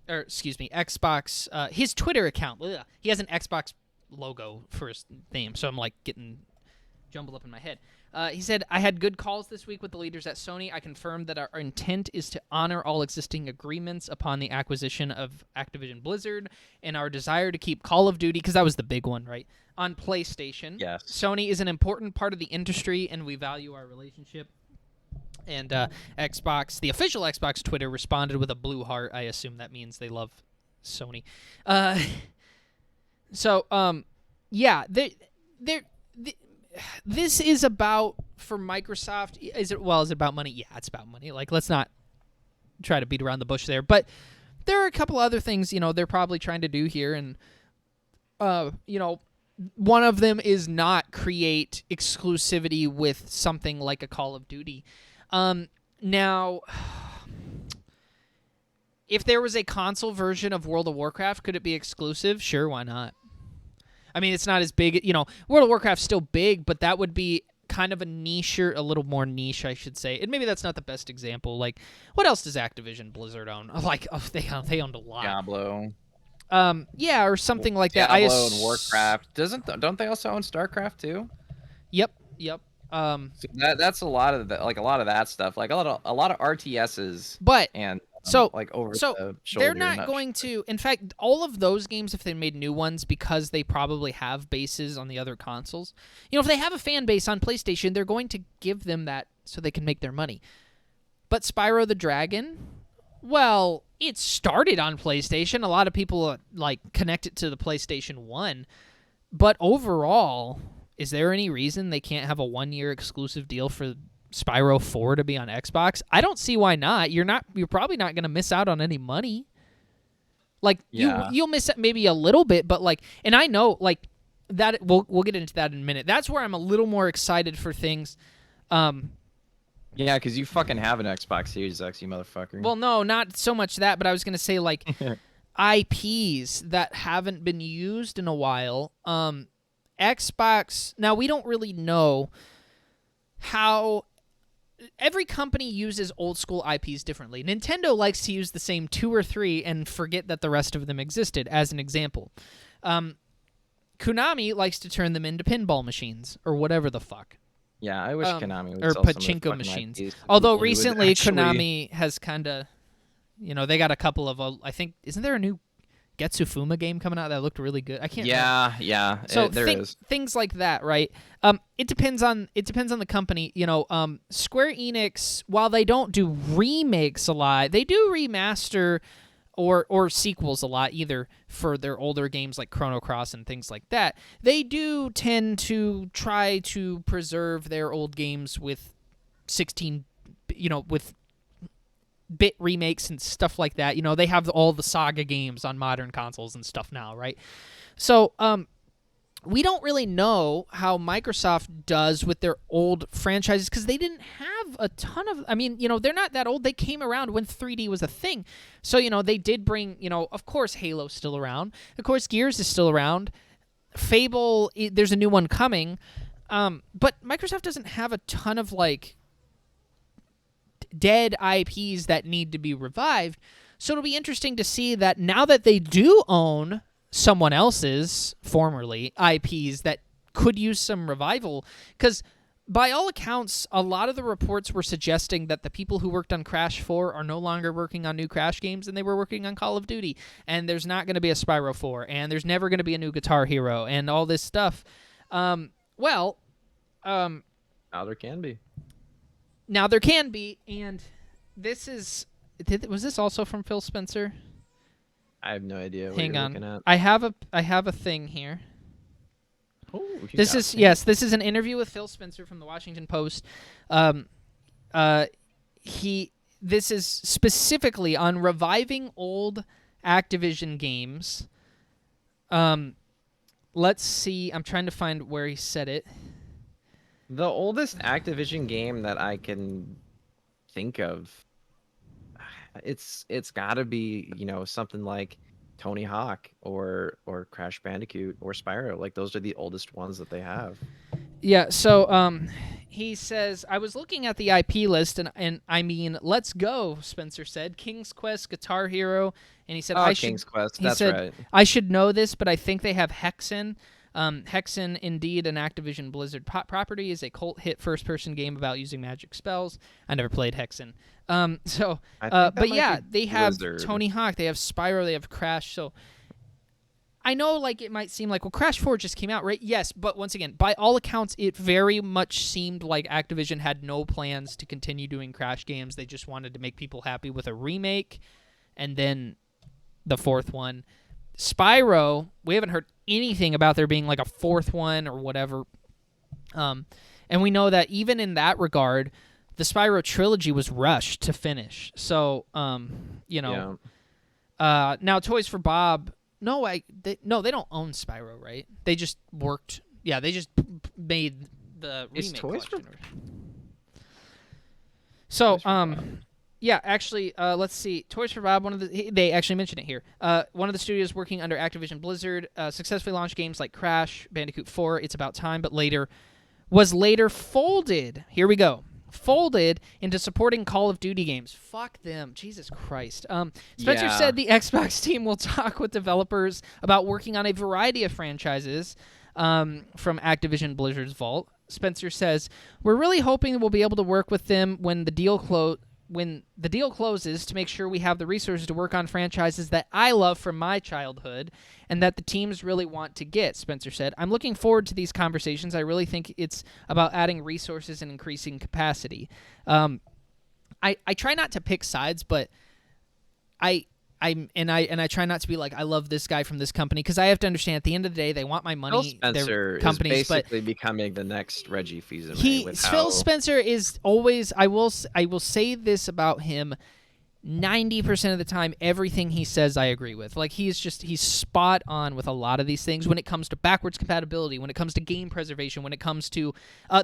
Xbox, his Twitter account. Ugh. He has an Xbox logo for his name, so I'm like getting jumbled up in my head. He said, I had good calls this week with the leaders at Sony. I confirmed that our intent is to honor all existing agreements upon the acquisition of Activision Blizzard and our desire to keep Call of Duty, because that was the big one, right, on PlayStation. Yes. Sony is an important part of the industry, and we value our relationship. And Xbox, the official Xbox Twitter, responded with a blue heart. I assume that means they love Sony. This is about, for Microsoft, is it about money? Yeah, it's about money. Like, let's not try to beat around the bush there. But there are a couple other things, they're probably trying to do here. And, one of them is not create exclusivity with something like a Call of Duty. Now, if there was a console version of World of Warcraft, could it be exclusive? Sure, why not? I mean, it's not as big, World of Warcraft's still big, but that would be kind of a niche, or a little more niche, I should say. And maybe that's not the best example. Like, what else does Activision Blizzard own? Like, they owned a lot. Diablo. Yeah, or something like that. Diablo and Warcraft. Don't they also own StarCraft too? Yep. So that's a lot of that stuff. Like a lot of RTSs. But and over so the shoulder. They're not going to. In fact, all of those games, if they made new ones, because they probably have bases on the other consoles. If they have a fan base on PlayStation, they're going to give them that so they can make their money. But Spyro the Dragon, well, it started on PlayStation. A lot of people connect it to the PlayStation 1. But overall, is there any reason they can't have a 1-year exclusive deal for Spyro 4 to be on Xbox? I don't see why not. You're probably not going to miss out on any money. You'll miss it maybe a little bit, but and I know that we'll get into that in a minute. That's where I'm a little more excited for things. Yeah, because you fucking have an Xbox Series X, you motherfucker. Well, no, not so much that, but I was going to say IPs that haven't been used in a while. Xbox, now we don't really know how every company uses old school IPs differently. Nintendo likes to use the same 2 or 3 and forget that the rest of them existed, as an example. Konami likes to turn them into pinball machines or whatever the fuck. Yeah, I wish Konami would or sell some of pachinko the machines. IPs Although recently Konami has kind of, they got a couple of, I think, isn't there a new Getsufuma game coming out that looked really good? I can't remember. Yeah. So there is. Things like that, right? It depends on the company. Square Enix, while they don't do remakes a lot, they do remaster or sequels a lot, either for their older games like Chrono Cross and things like that. They do tend to try to preserve their old games with 16, with bit remakes and stuff like that. They have all the Saga games on modern consoles and stuff now, right? So, we don't really know how Microsoft does with their old franchises, because they didn't have a ton of... they're not that old. They came around when 3D was a thing. So, they did bring, of course, Halo's still around. Of course, Gears is still around. Fable, there's a new one coming. But Microsoft doesn't have a ton of, dead IPs that need to be revived. So it'll be interesting to see that now that they do own someone else's formerly IPs that could use some revival, because by all accounts, a lot of the reports were suggesting that the people who worked on Crash 4 are no longer working on new Crash games, and they were working on Call of Duty. And there's not going to be a Spyro 4, and there's never going to be a new Guitar Hero, and all this stuff. Well, Now there can be. now there can be, and this is... was this also from Phil Spencer? I have no idea what Hang you're on. looking at. I have a thing here. Ooh, This is an interview with Phil Spencer from the Washington Post. This is specifically on reviving old Activision games. Let's see. I'm trying to find where he said it. The oldest Activision game that I can think of, it's got to be, something like Tony Hawk or Crash Bandicoot or Spyro. Like, those are the oldest ones that they have. Yeah, so he says, I was looking at the IP list, and I mean, let's go, Spencer said. King's Quest, Guitar Hero, and he said, King's Quest, he that's said, right. I should know this, but I think they have Hexen. Hexen, indeed, an Activision Blizzard property, is a cult hit first-person game about using magic spells. I never played Hexen. But yeah, they have Blizzard. Tony Hawk, they have Spyro, they have Crash, so... I know, like, it might seem like, well, Crash 4 just came out, right? Yes, but once again, by all accounts, it very much seemed like Activision had no plans to continue doing Crash games. They just wanted to make people happy with a remake, and then the fourth one. Spyro, we haven't heard anything about there being, like, a fourth one or whatever. And we know that even in that regard, the Spyro trilogy was rushed to finish. So, now Toys for Bob... they don't own Spyro, right? They just worked. Yeah, they just made the Is remake Toys collection. for- So, Toys for Bob. yeah, actually, let's see. Toys for Bob. They actually mention it here. One of the studios working under Activision Blizzard successfully launched games like Crash Bandicoot 4. It's About Time, but was later folded. Here we go. Folded into supporting Call of Duty games. Fuck them. Jesus Christ. Spencer Yeah. said the Xbox team will talk with developers about working on a variety of franchises from Activision Blizzard's vault. Spencer says, we're really hoping we'll be able to work with them when the deal closes to make sure we have the resources to work on franchises that I love from my childhood and that the teams really want to get, Spencer said. I'm looking forward to these conversations. I really think it's about adding resources and increasing capacity. I try not to pick sides, but I try not to be like, I love this guy from this company, because I have to understand at the end of the day they want my money. Phil Spencer They're companies, is basically becoming the next Reggie Fils-Aimé. Phil Spencer is always. I will say this about him. 90% of the time, everything he says I agree with. Like, he's spot on with a lot of these things when it comes to backwards compatibility, when it comes to game preservation, when it comes to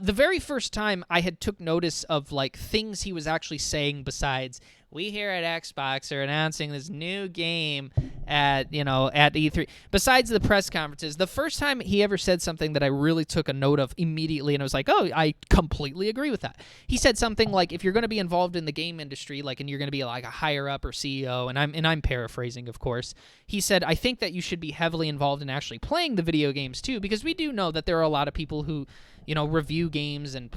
the very first time I had took notice of like things he was actually saying besides, we here at Xbox are announcing this new game at E3. Besides the press conferences, the first time he ever said something that I really took a note of immediately, and I was like, oh, I completely agree with that. He said something like, if you're going to be involved in the game industry, like, and you're going to be like a higher up or CEO, and I'm paraphrasing, of course. He said, I think that you should be heavily involved in actually playing the video games too, because we do know that there are a lot of people who, review games and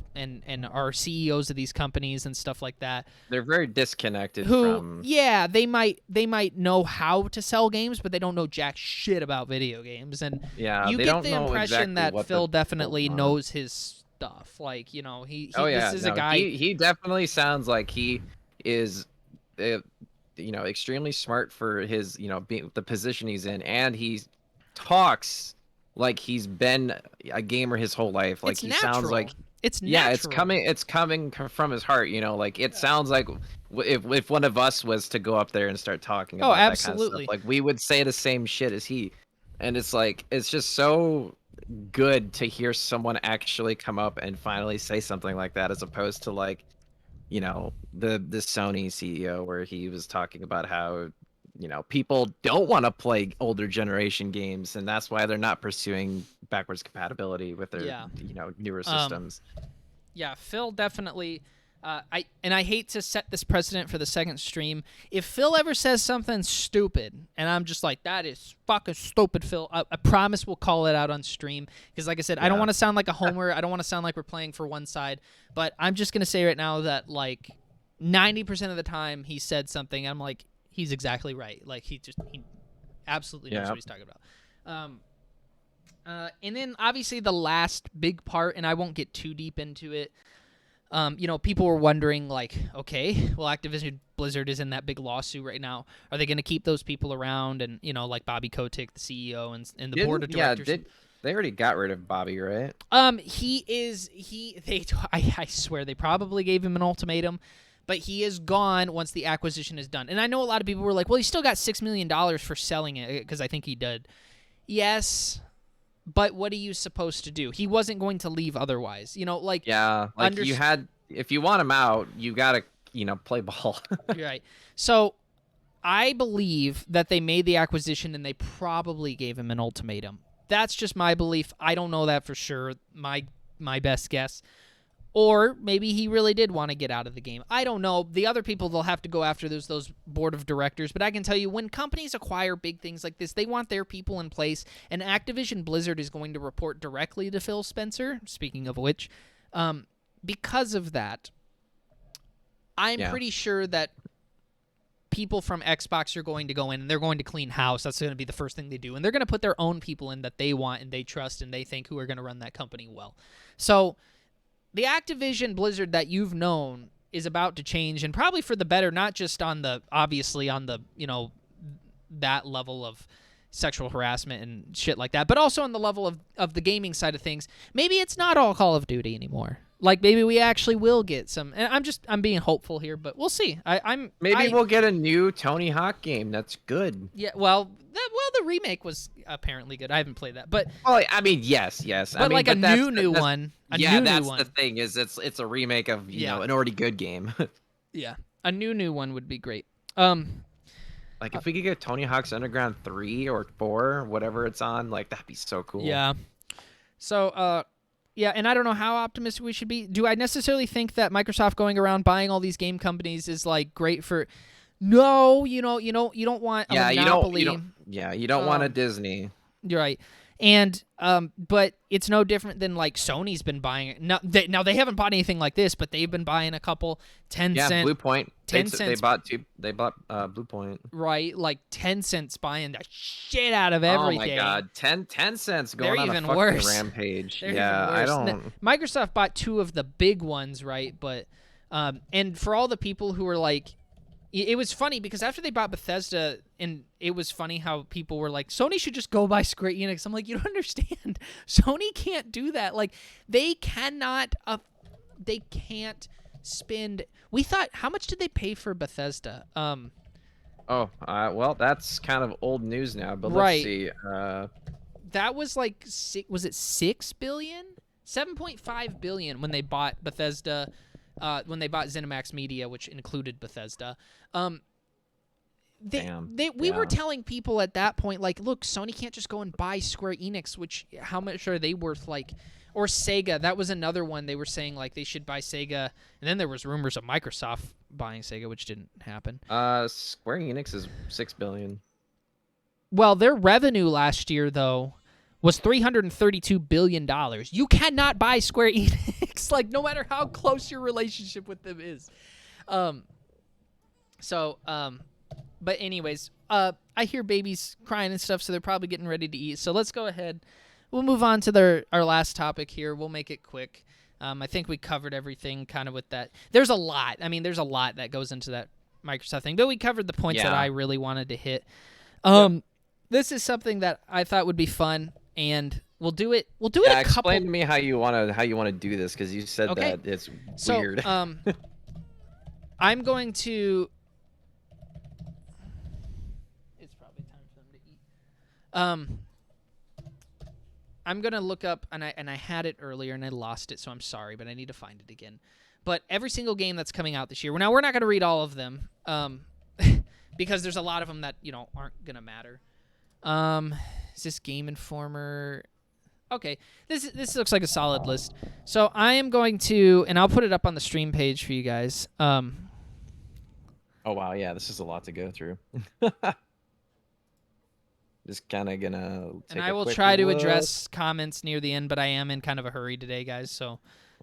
are CEOs of these companies and stuff like that. They're very disconnected Who, from... yeah, they might know how to sell games, but they don't know jack shit about video games. And Yeah, you they get don't the know impression exactly that what Phil the- definitely want. knows his stuff. Like, this is a guy. He definitely sounds like he is, extremely smart for his, the position he's in, and he talks like he's been a gamer his whole life. Like, It's he natural. sounds like It's yeah, natural. it's coming from his heart. Like, it sounds like if one of us was to go up there and start talking about that kind of absolutely. stuff, like, we would say the same shit as he. And it's like, it's just so good to hear someone actually come up and finally say something like that, as opposed to like, the Sony CEO, where he was talking about how, people don't want to play older generation games, and that's why they're not pursuing backwards compatibility with their, Yeah. newer systems. Yeah, Phil definitely. I hate to set this precedent for the second stream. If Phil ever says something stupid, and I'm just like, that is fucking stupid, Phil, I promise we'll call it out on stream. Because like I said, I don't want to sound like a homer. I don't want to sound like we're playing for one side. But I'm just going to say right now that, like, 90% of the time he said something, I'm like, he's exactly right. Like, he absolutely knows what he's talking about. And then, obviously, the last big part, and I won't get too deep into it, people were wondering, like, okay, well, Activision Blizzard is in that big lawsuit right now. Are they going to keep those people around? And, like Bobby Kotick, the CEO, and the board of directors. Yeah, they already got rid of Bobby, right? I swear they probably gave him an ultimatum, but he is gone once the acquisition is done. And I know a lot of people were like, well, he still got $6 million for selling it, because I think he did. Yes. But what are you supposed to do? He wasn't going to leave otherwise. You had, if you want him out, you got to, play ball. You're right. So I believe that they made the acquisition and they probably gave him an ultimatum. That's just my belief. I don't know that for sure. My best guess. Or maybe he really did want to get out of the game. I don't know. The other people they'll have to go after those board of directors. But I can tell you, when companies acquire big things like this, they want their people in place. And Activision Blizzard is going to report directly to Phil Spencer, speaking of which. Because of that, I'm pretty sure that people from Xbox are going to go in and they're going to clean house. That's going to be the first thing they do. And they're going to put their own people in that they want and they trust and they think who are going to run that company well. So the Activision Blizzard that you've known is about to change, and probably for the better, not just on the, obviously on the, that level of sexual harassment and shit like that, but also on the level of the gaming side of things. Maybe it's not all Call of Duty anymore. Like, maybe we actually will get some, and I'm being hopeful here, but we'll see. Maybe we'll get a new Tony Hawk game that's good. Yeah, well, the remake was apparently good. I haven't played that, but yes. But like a new one. That's the thing, is it's a remake of an already good game. Yeah, a new one would be great. Like if we could get Tony Hawk's Underground 3 or 4, whatever it's on, like that'd be so cool. Yeah. So yeah, and I don't know how optimistic we should be. Do I necessarily think that Microsoft going around buying all these game companies is like great for? No, you don't want a monopoly. You don't want a Disney. You're right. And but it's no different than like Sony's been buying it. Now they haven't bought anything like this, but they've been buying a couple. Tencent, Bluepoint. Tencent. They bought Bluepoint. Right, like Tencent's buying the shit out of everything. Oh my god, Tencent's going on even a fucking worse. rampage. They're yeah, even worse. I don't. Microsoft bought 2 of the big ones, right? But and for all the people who were like. It was funny because after they bought Bethesda, and it was funny how people were like, Sony should just go buy Square Enix. I'm like, you don't understand. Sony can't do that. Like, they cannot spend. We thought, how much did they pay for Bethesda? Well, that's kind of old news now, but right. Let's see. That was like, was it $6 billion? $7.5 billion when they bought Bethesda. When they bought ZeniMax Media, which included Bethesda. We were telling people at that point, like, look, Sony can't just go and buy Square Enix, which, how much are they worth, like, or Sega. That was another one. They were saying, like, they should buy Sega, and then there was rumors of Microsoft buying Sega, which didn't happen. Square Enix is $6 billion. Well, their revenue last year, though, was $332 billion. You cannot buy Square Enix, like, no matter how close your relationship with them is. But anyways, I hear babies crying and stuff, so they're probably getting ready to eat. So let's go ahead. We'll move on to our last topic here. We'll make it quick. I think we covered everything kind of with that. There's a lot. I mean, there's a lot that goes into that Microsoft thing, but we covered the points that I really wanted to hit. This is something that I thought would be fun. And we'll do it. We'll do it a couple. Explain to me how you want to do this, because you said that it's weird. So, I'm going to. It's probably time for them to eat. I'm gonna look up, and I had it earlier and I lost it, so I'm sorry, but I need to find it again. But every single game that's coming out this year. Now we're not gonna read all of them, because there's a lot of them that aren't gonna matter. Is this Game Informer? Okay, this looks like a solid list. So I am going to, and I'll put it up on the stream page for you guys. Oh wow, yeah, this is a lot to go through. Just kind of gonna take and I a will quick try to look. address comments near the end, but I am in kind of a hurry today, guys. So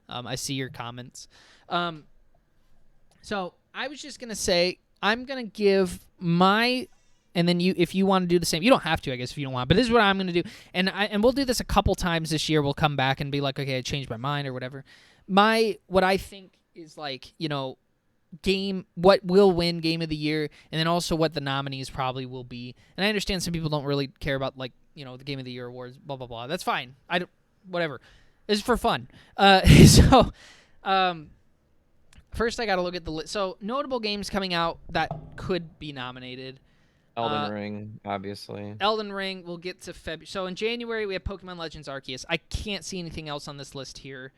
I see your comments. So I was just gonna say I'm gonna give my, and then you, if you want to do the same, you don't have to, I guess, if you don't want. But this is what I'm gonna do, and we'll do this a couple times this year. We'll come back and be like, okay, I changed my mind or whatever. What I think is like, what will win game of the year, and then also what the nominees probably will be. And I understand some people don't really care about the game of the year awards, blah blah blah. That's fine. I don't, whatever. It's for fun. First I got to look at the list. So notable games coming out that could be nominated. Elden Ring, obviously. Elden Ring. We'll get to February. So in January we have Pokemon Legends Arceus. I can't see anything else on this list here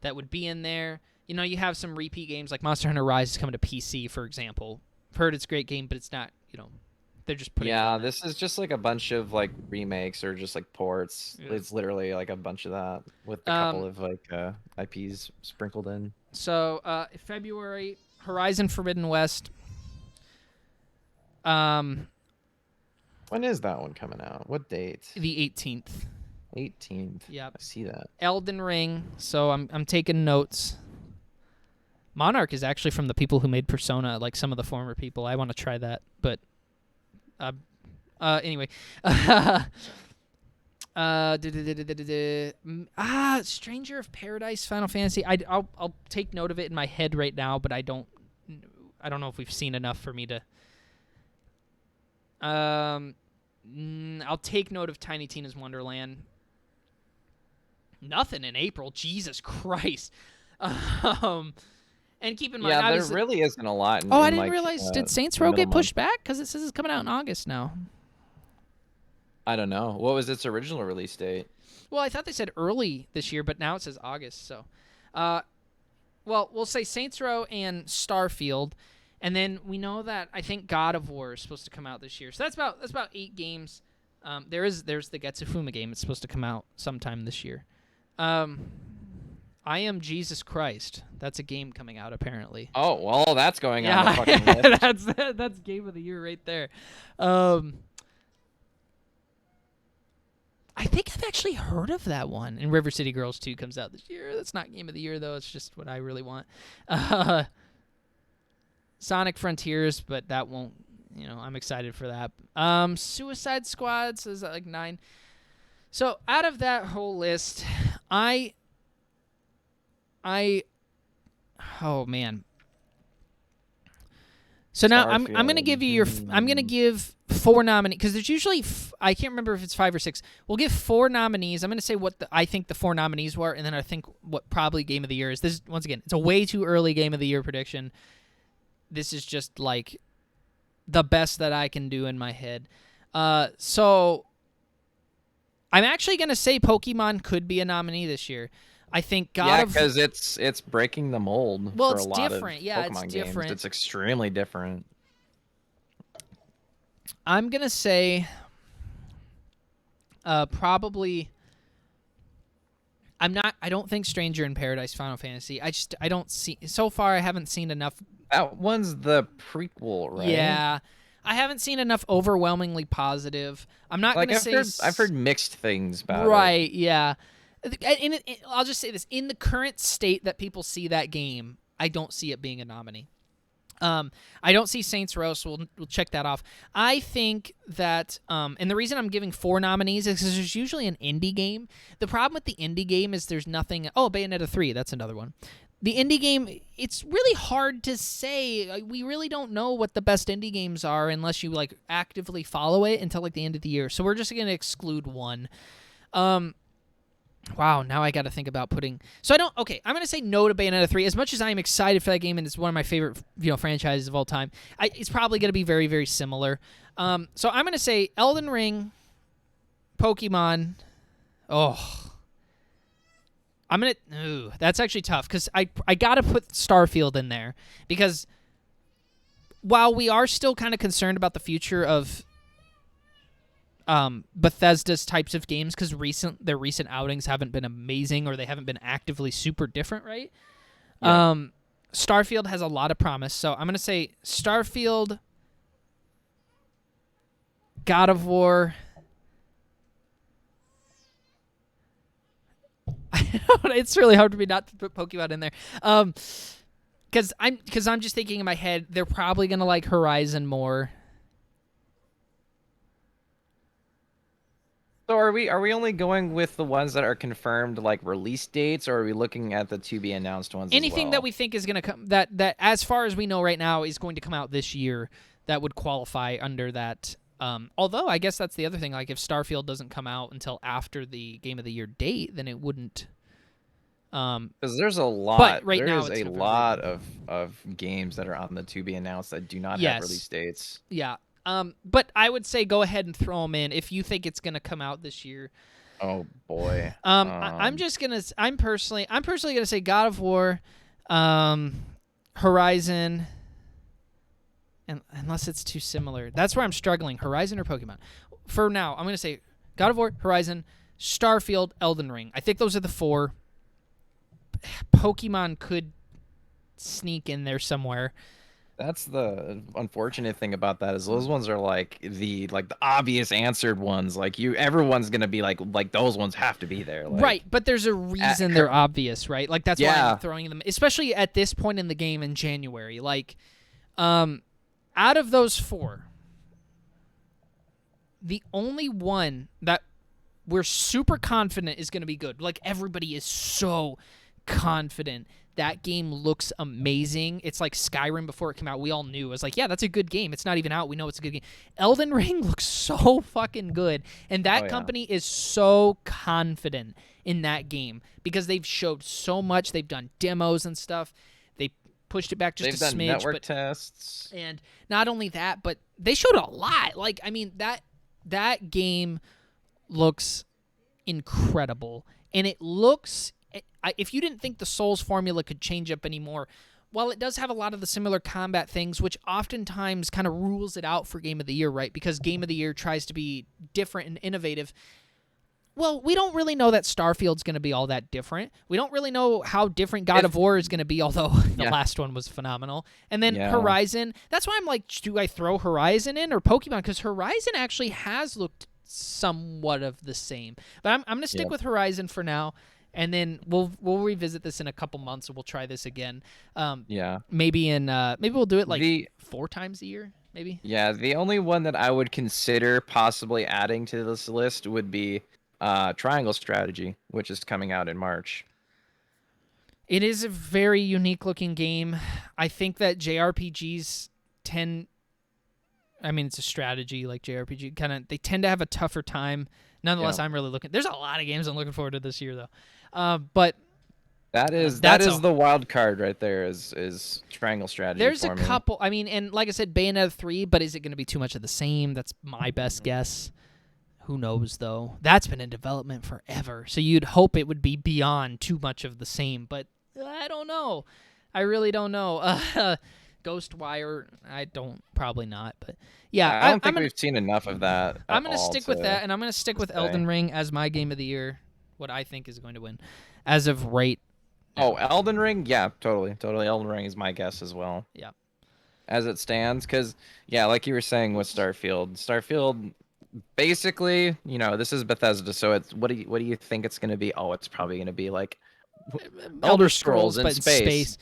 that would be in there. You have some repeat games like Monster Hunter Rise is coming to PC, for example. I've heard it's a great game, but it's not, they're just putting it on this is just like a bunch of like remakes or just like ports. Yeah. It's literally like a bunch of that with a couple of like IPs sprinkled in. So February, Horizon Forbidden West. When is that one coming out? What date? The 18th. 18th. Yep. I see that. Elden Ring. So I'm taking notes. Monarch is actually from the people who made Persona, like some of the former people. I want to try that, but anyway. Stranger of Paradise, Final Fantasy. I'll take note of it in my head right now, but I don't know if we've seen enough for me to. I'll take note of Tiny Tina's Wonderland. Nothing in April. Jesus Christ. And keep in mind, yeah, there really isn't a lot. I didn't realize. Did Saints Row get pushed back? Because it says it's coming out in August now. I don't know. What was its original release date? Well, I thought they said early this year, but now it says August. So, well, we'll say Saints Row and Starfield, and then we know that I think God of War is supposed to come out this year. So that's about 8 games. There's the Getsufuma game. It's supposed to come out sometime this year. I Am Jesus Christ. That's a game coming out apparently. Oh well, that's going on the fucking list. that's game of the year right there. I think I've actually heard of that one. And River City Girls 2 comes out this year. That's not game of the year though. It's just what I really want. Sonic Frontiers, but that won't. I'm excited for that. Suicide Squad says like 9. So out of that whole list, oh man. So now I'm going to give you I'm going to give 4 nominees because there's usually I can't remember if it's 5 or 6. We'll give 4 nominees. I'm going to say what I think the 4 nominees were, and then I think what probably game of the year is. This once again, it's a way too early game of the year prediction. This is just like the best that I can do in my head. So I'm actually going to say Pokemon could be a nominee this year. I think because it's breaking the mold. Well, for it's a lot different. Of Yeah, Pokemon it's games. different. It's extremely different. I'm gonna say probably. I don't think Stranger in Paradise Final Fantasy. I don't see so far. I haven't seen enough. That one's the prequel, right? Yeah, I haven't seen enough overwhelmingly positive. I'm not gonna say. I've heard mixed things about it. Right? Yeah. I'll just say this: in the current state that people see that game, I don't see it being a nominee. I don't see Saints Row, so we'll check that off. I think that, and the reason I'm giving 4 nominees is because there's usually an indie game. The problem with the indie game is there's nothing. Oh, Bayonetta 3, that's another one. The indie game, it's really hard to say. We really don't know what the best indie games are unless you like actively follow it until like the end of the year. So we're just gonna exclude one. Wow, now I got to think about putting. So I'm going to say no to Bayonetta 3. As much as I'm excited for that game and it's one of my favorite, franchises of all time, it's probably going to be very, very similar. So I'm going to say Elden Ring, Pokemon. Oh, I'm going to. Ooh, that's actually tough because I got to put Starfield in there because while we are still kind of concerned about the future of Bethesda's types of games because their recent outings haven't been amazing or they haven't been actively super different, right? Yeah. Starfield has a lot of promise, so I'm gonna say Starfield, God of War. It's really hard for me not to put Pokemon in there, because I'm just thinking in my head they're probably gonna like Horizon more. So are we only going with the ones that are confirmed like release dates, or are we looking at the to be announced ones Anything as well? that we think is gonna come that as far as we know right now is going to come out this year that would qualify under that. Although I guess that's the other thing. Like if Starfield doesn't come out until after the Game of the Year date, then it wouldn't. Because there's a lot. But right now there's it's a November. lot of games that are on the to be announced that do not have release dates. Yeah. But I would say go ahead and throw them in if you think it's gonna come out this year. Oh boy. I'm personally gonna say God of War, Horizon, and unless it's too similar, that's where I'm struggling. Horizon or Pokemon? For now, I'm gonna say God of War, Horizon, Starfield, Elden Ring. I think those are the 4. Pokemon could sneak in there somewhere. That's the unfortunate thing about that is those ones are like the obvious answered ones. Like everyone's gonna be like those ones have to be there. Like, Right, but there's a reason they're obvious, right? Like that's why I'm throwing them, especially at this point in the game in January. Like, out of those 4, the only one that we're super confident is going to be good. Like everybody is so confident that game looks amazing. It's like Skyrim before it came out. We all knew. It was like, yeah, that's a good game. It's not even out. We know it's a good game. Elden Ring looks so fucking good. And that company is so confident in that game because they've showed so much. They've done demos and stuff. They pushed it back just a smidge. They've done network tests. And not only that, but they showed a lot. Like, I mean, that game looks incredible. And it looks... if you didn't think the Souls formula could change up anymore, while it does have a lot of the similar combat things, which oftentimes kind of rules it out for Game of the Year, right? Because Game of the Year tries to be different and innovative. Well, we don't really know that Starfield's going to be all that different. We don't really know how different God of War is going to be, although the last one was phenomenal. And then Horizon, that's why I'm like, do I throw Horizon in or Pokemon? Because Horizon actually has looked somewhat of the same. But I'm going to stick with Horizon for now. And then we'll revisit this in a couple months, and we'll try this again. Maybe we'll do it like 4 times a year, maybe. Yeah, the only one that I would consider possibly adding to this list would be Triangle Strategy, which is coming out in March. It is a very unique looking game. I think that JRPGs tend... I mean, it's a strategy like JRPG. They tend to have a tougher time. Nonetheless, I'm really looking... There's a lot of games I'm looking forward to this year, though. But that is the wild card right there is Triangle Strategy. There's a couple. I mean, and like I said, Bayonetta 3, but is it going to be too much of the same? That's my best guess. Who knows, though? That's been in development forever. So you'd hope it would be beyond too much of the same, but I don't know. I really don't know. Ghostwire, probably not, but yeah. I don't think we've seen enough of that. I'm going to stick with that, and I'm going to stick with Elden Ring as my Game of the Year, what I think is going to win, as of right now. Oh, Elden Ring? Yeah, totally. Elden Ring is my guess as well. Yeah. As it stands, because, like you were saying with Starfield, basically, this is Bethesda, so it's what do you think it's going to be? Oh, it's probably going to be like Elder Scrolls in space.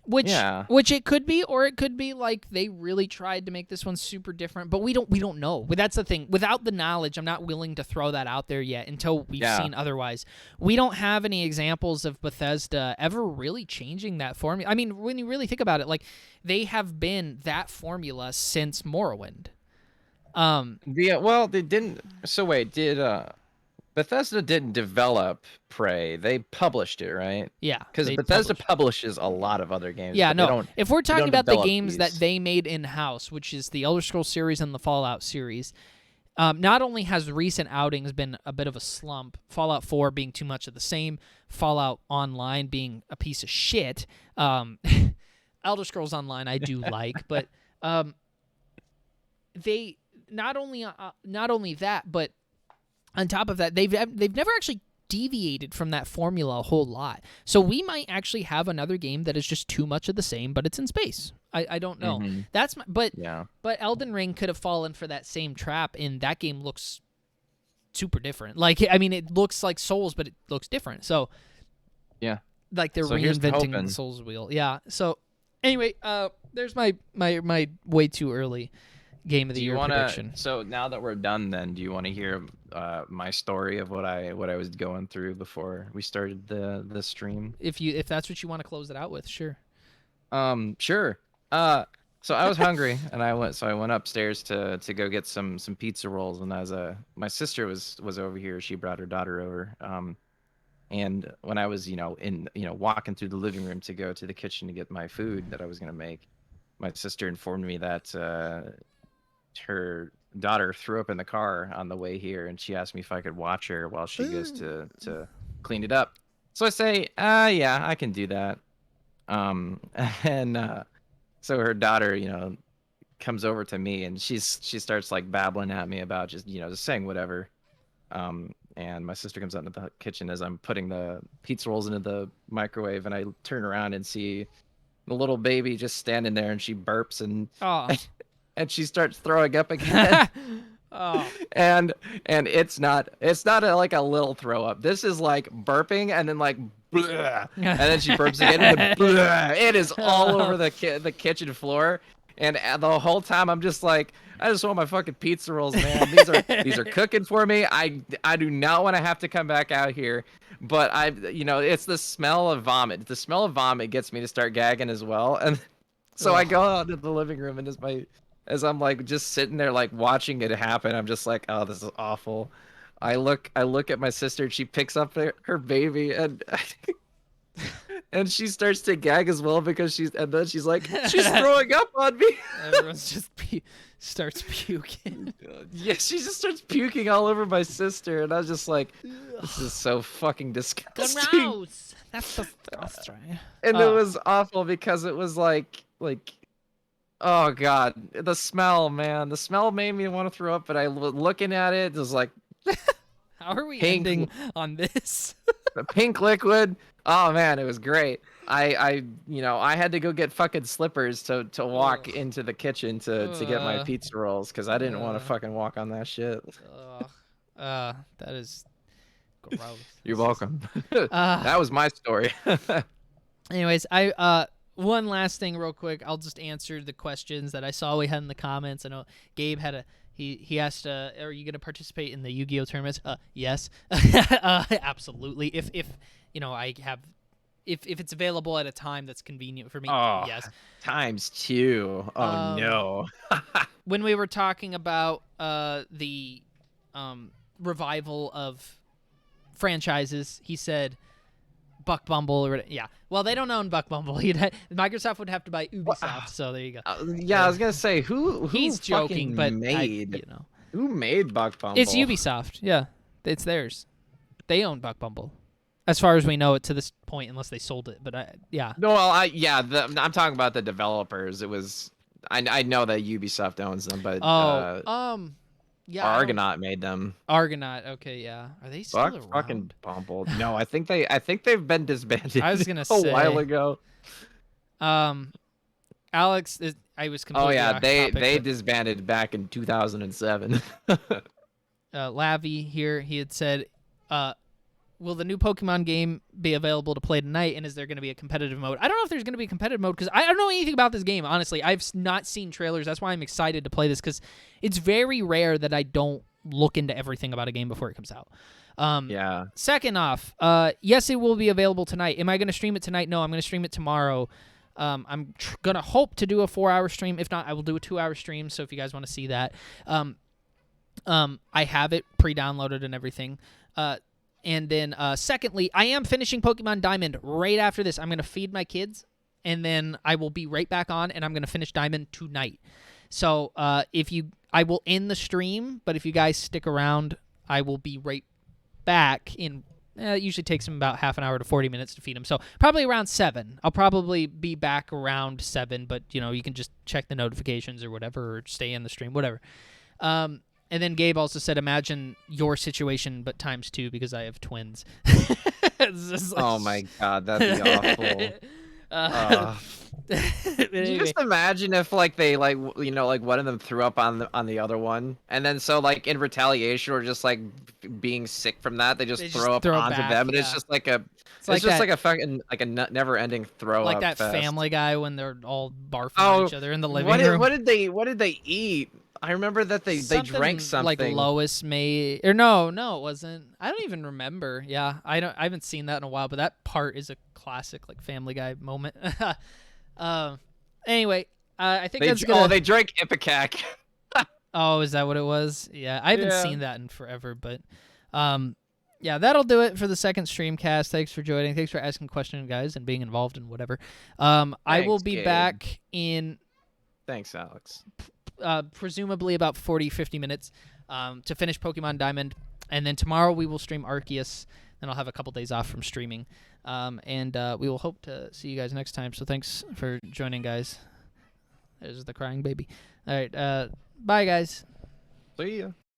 Which it could be, or it could be like they really tried to make this one super different, but we don't know. But that's the thing. Without the knowledge, I'm not willing to throw that out there yet until we've seen otherwise. We don't have any examples of Bethesda ever really changing that formula. I mean, when you really think about it, like they have been that formula since Morrowind. They didn't. So wait, did Bethesda didn't develop Prey. They published it, right? Yeah. Because Bethesda publishes a lot of other games. Yeah, no. If we're talking about the games that they made in-house, which is the Elder Scrolls series and the Fallout series, not only has recent outings been a bit of a slump, Fallout 4 being too much of the same, Fallout Online being a piece of shit, Elder Scrolls Online I do like, but not only that, but on top of that, they've never actually deviated from that formula a whole lot. So we might actually have another game that is just too much of the same, but it's in space. I don't know. But Elden Ring could have fallen for that same trap, and that game looks super different. Like, I mean, it looks like Souls, but it looks different. So yeah, like they're so here's reinventing the Souls wheel. Yeah. So anyway, there's my way too early game of the year prediction. So now that we're done, then do you want to hear my story of what I was going through before we started the stream? If that's what you want to close it out with, sure. Sure. So I was hungry, and I went upstairs to go get some pizza rolls, and as my sister was over here, she brought her daughter over. And when I was walking through the living room to go to the kitchen to get my food that I was gonna make, my sister informed me that her daughter threw up in the car on the way here, and she asked me if I could watch her while she goes to clean it up. So I say, yeah, I can do that. And so her daughter, comes over to me, and she starts like babbling at me about just saying whatever. And my sister comes out into the kitchen as I'm putting the pizza rolls into the microwave, and I turn around and see the little baby just standing there, and she burps and and she starts throwing up again. And it's not like a little throw up. This is like burping and then like bleh, and then she burps again and then bleh. It is all over the kitchen floor. And the whole time I'm just like, I just want my fucking pizza rolls, man. These are cooking for me. I do not want to have to come back out here. But it's the smell of vomit. The smell of vomit gets me to start gagging as well. And so I go out to the living room, and as I'm like just sitting there like watching it happen, I'm just like, oh, this is awful. I look at my sister, and she picks up her baby, and and she starts to gag as well because then she's like, she's throwing up on me. Everyone's just starts puking. Yeah, she just starts puking all over my sister, and I was just like, this is so fucking disgusting. Gross. That's disgusting. And it was awful because it was like, oh god, the smell, man. The smell made me want to throw up, but I was looking at it, it was like, how are we ending on this? The pink liquid. Oh man, it was great. I had to go get fucking slippers to walk into the kitchen to get my pizza rolls because I didn't want to fucking walk on that shit. That is gross. You're welcome. That was my story. Anyways, one last thing real quick. I'll just answer the questions that I saw we had in the comments. I know Gabe had he asked, are you going to participate in the Yu-Gi-Oh tournaments? Yes. Absolutely. If it's available at a time that's convenient for me, yes. ×2. Oh no. When we were talking about the revival of franchises, he said Buck Bumble or yeah. Well, they don't own Buck Bumble. Microsoft would have to buy Ubisoft. So there you go. Yeah, I was gonna say who he's joking, but who made Buck Bumble? It's Ubisoft. Yeah, it's theirs. They own Buck Bumble, as far as we know it to this point, unless they sold it. But yeah. No, well, I'm talking about the developers. It was I know that Ubisoft owns them, but yeah, Argonaut made them. Argonaut, okay, yeah. Are they still around? Fucking Bumble. No, I think they've been disbanded. I was gonna say a while ago. Alex, I was completely off they topic, disbanded back in 2007. Lavi here, he had said, will the new Pokemon game be available to play tonight, and is there going to be a competitive mode? I don't know if there's going to be a competitive mode, because I don't know anything about this game, honestly. I've not seen trailers. That's why I'm excited to play this, because it's very rare that I don't look into everything about a game before it comes out. Yeah. Second off, yes, it will be available tonight. Am I going to stream it tonight? No, I'm going to stream it tomorrow. I'm going to hope to do a 4-hour stream. If not, I will do a 2-hour stream, so if you guys want to see that. I have it pre-downloaded and everything. And then, secondly, I am finishing Pokemon Diamond right after this. I'm going to feed my kids, and then I will be right back on, and I'm going to finish Diamond tonight. So, I will end the stream, but if you guys stick around, I will be right back in, it usually takes them about half an hour to 40 minutes to feed them. So, probably around 7. I'll probably be back around 7, but, you can just check the notifications or whatever, or stay in the stream, whatever. And then Gabe also said, imagine your situation, but times 2 because I have twins. It's just like, Oh my god, that'd be awful. Can you anyway, just imagine if like they like like one of them threw up on the other one, and then so like in retaliation or just like being sick from that, they just throw up throw onto back, them, and yeah. it's just like a It's like that, like a fucking like a never-ending throw like up that fest. Family Guy when they're all barfing Oh, on each other in the living room. What did they eat? I remember that they drank something. Like Lois made, or no, it wasn't. I don't even remember. Yeah, I haven't seen that in a while, but that part is a classic like Family Guy moment. Anyway, I think that's gonna. Oh, they drank Ipecac. Oh, is that what it was? Yeah, I haven't Yeah. seen that in forever, but yeah, that'll do it for the second Streamcast. Thanks for joining. Thanks for asking questions, guys, and being involved in whatever. I will Thanks, be Gabe. back in Thanks, Alex. presumably about 40-50 minutes to finish Pokemon Diamond, and then tomorrow we will stream Arceus. Then I'll have a couple days off from streaming, and we will hope to see you guys next time. So thanks for joining, guys. There's the crying baby. All right, bye, guys. See ya.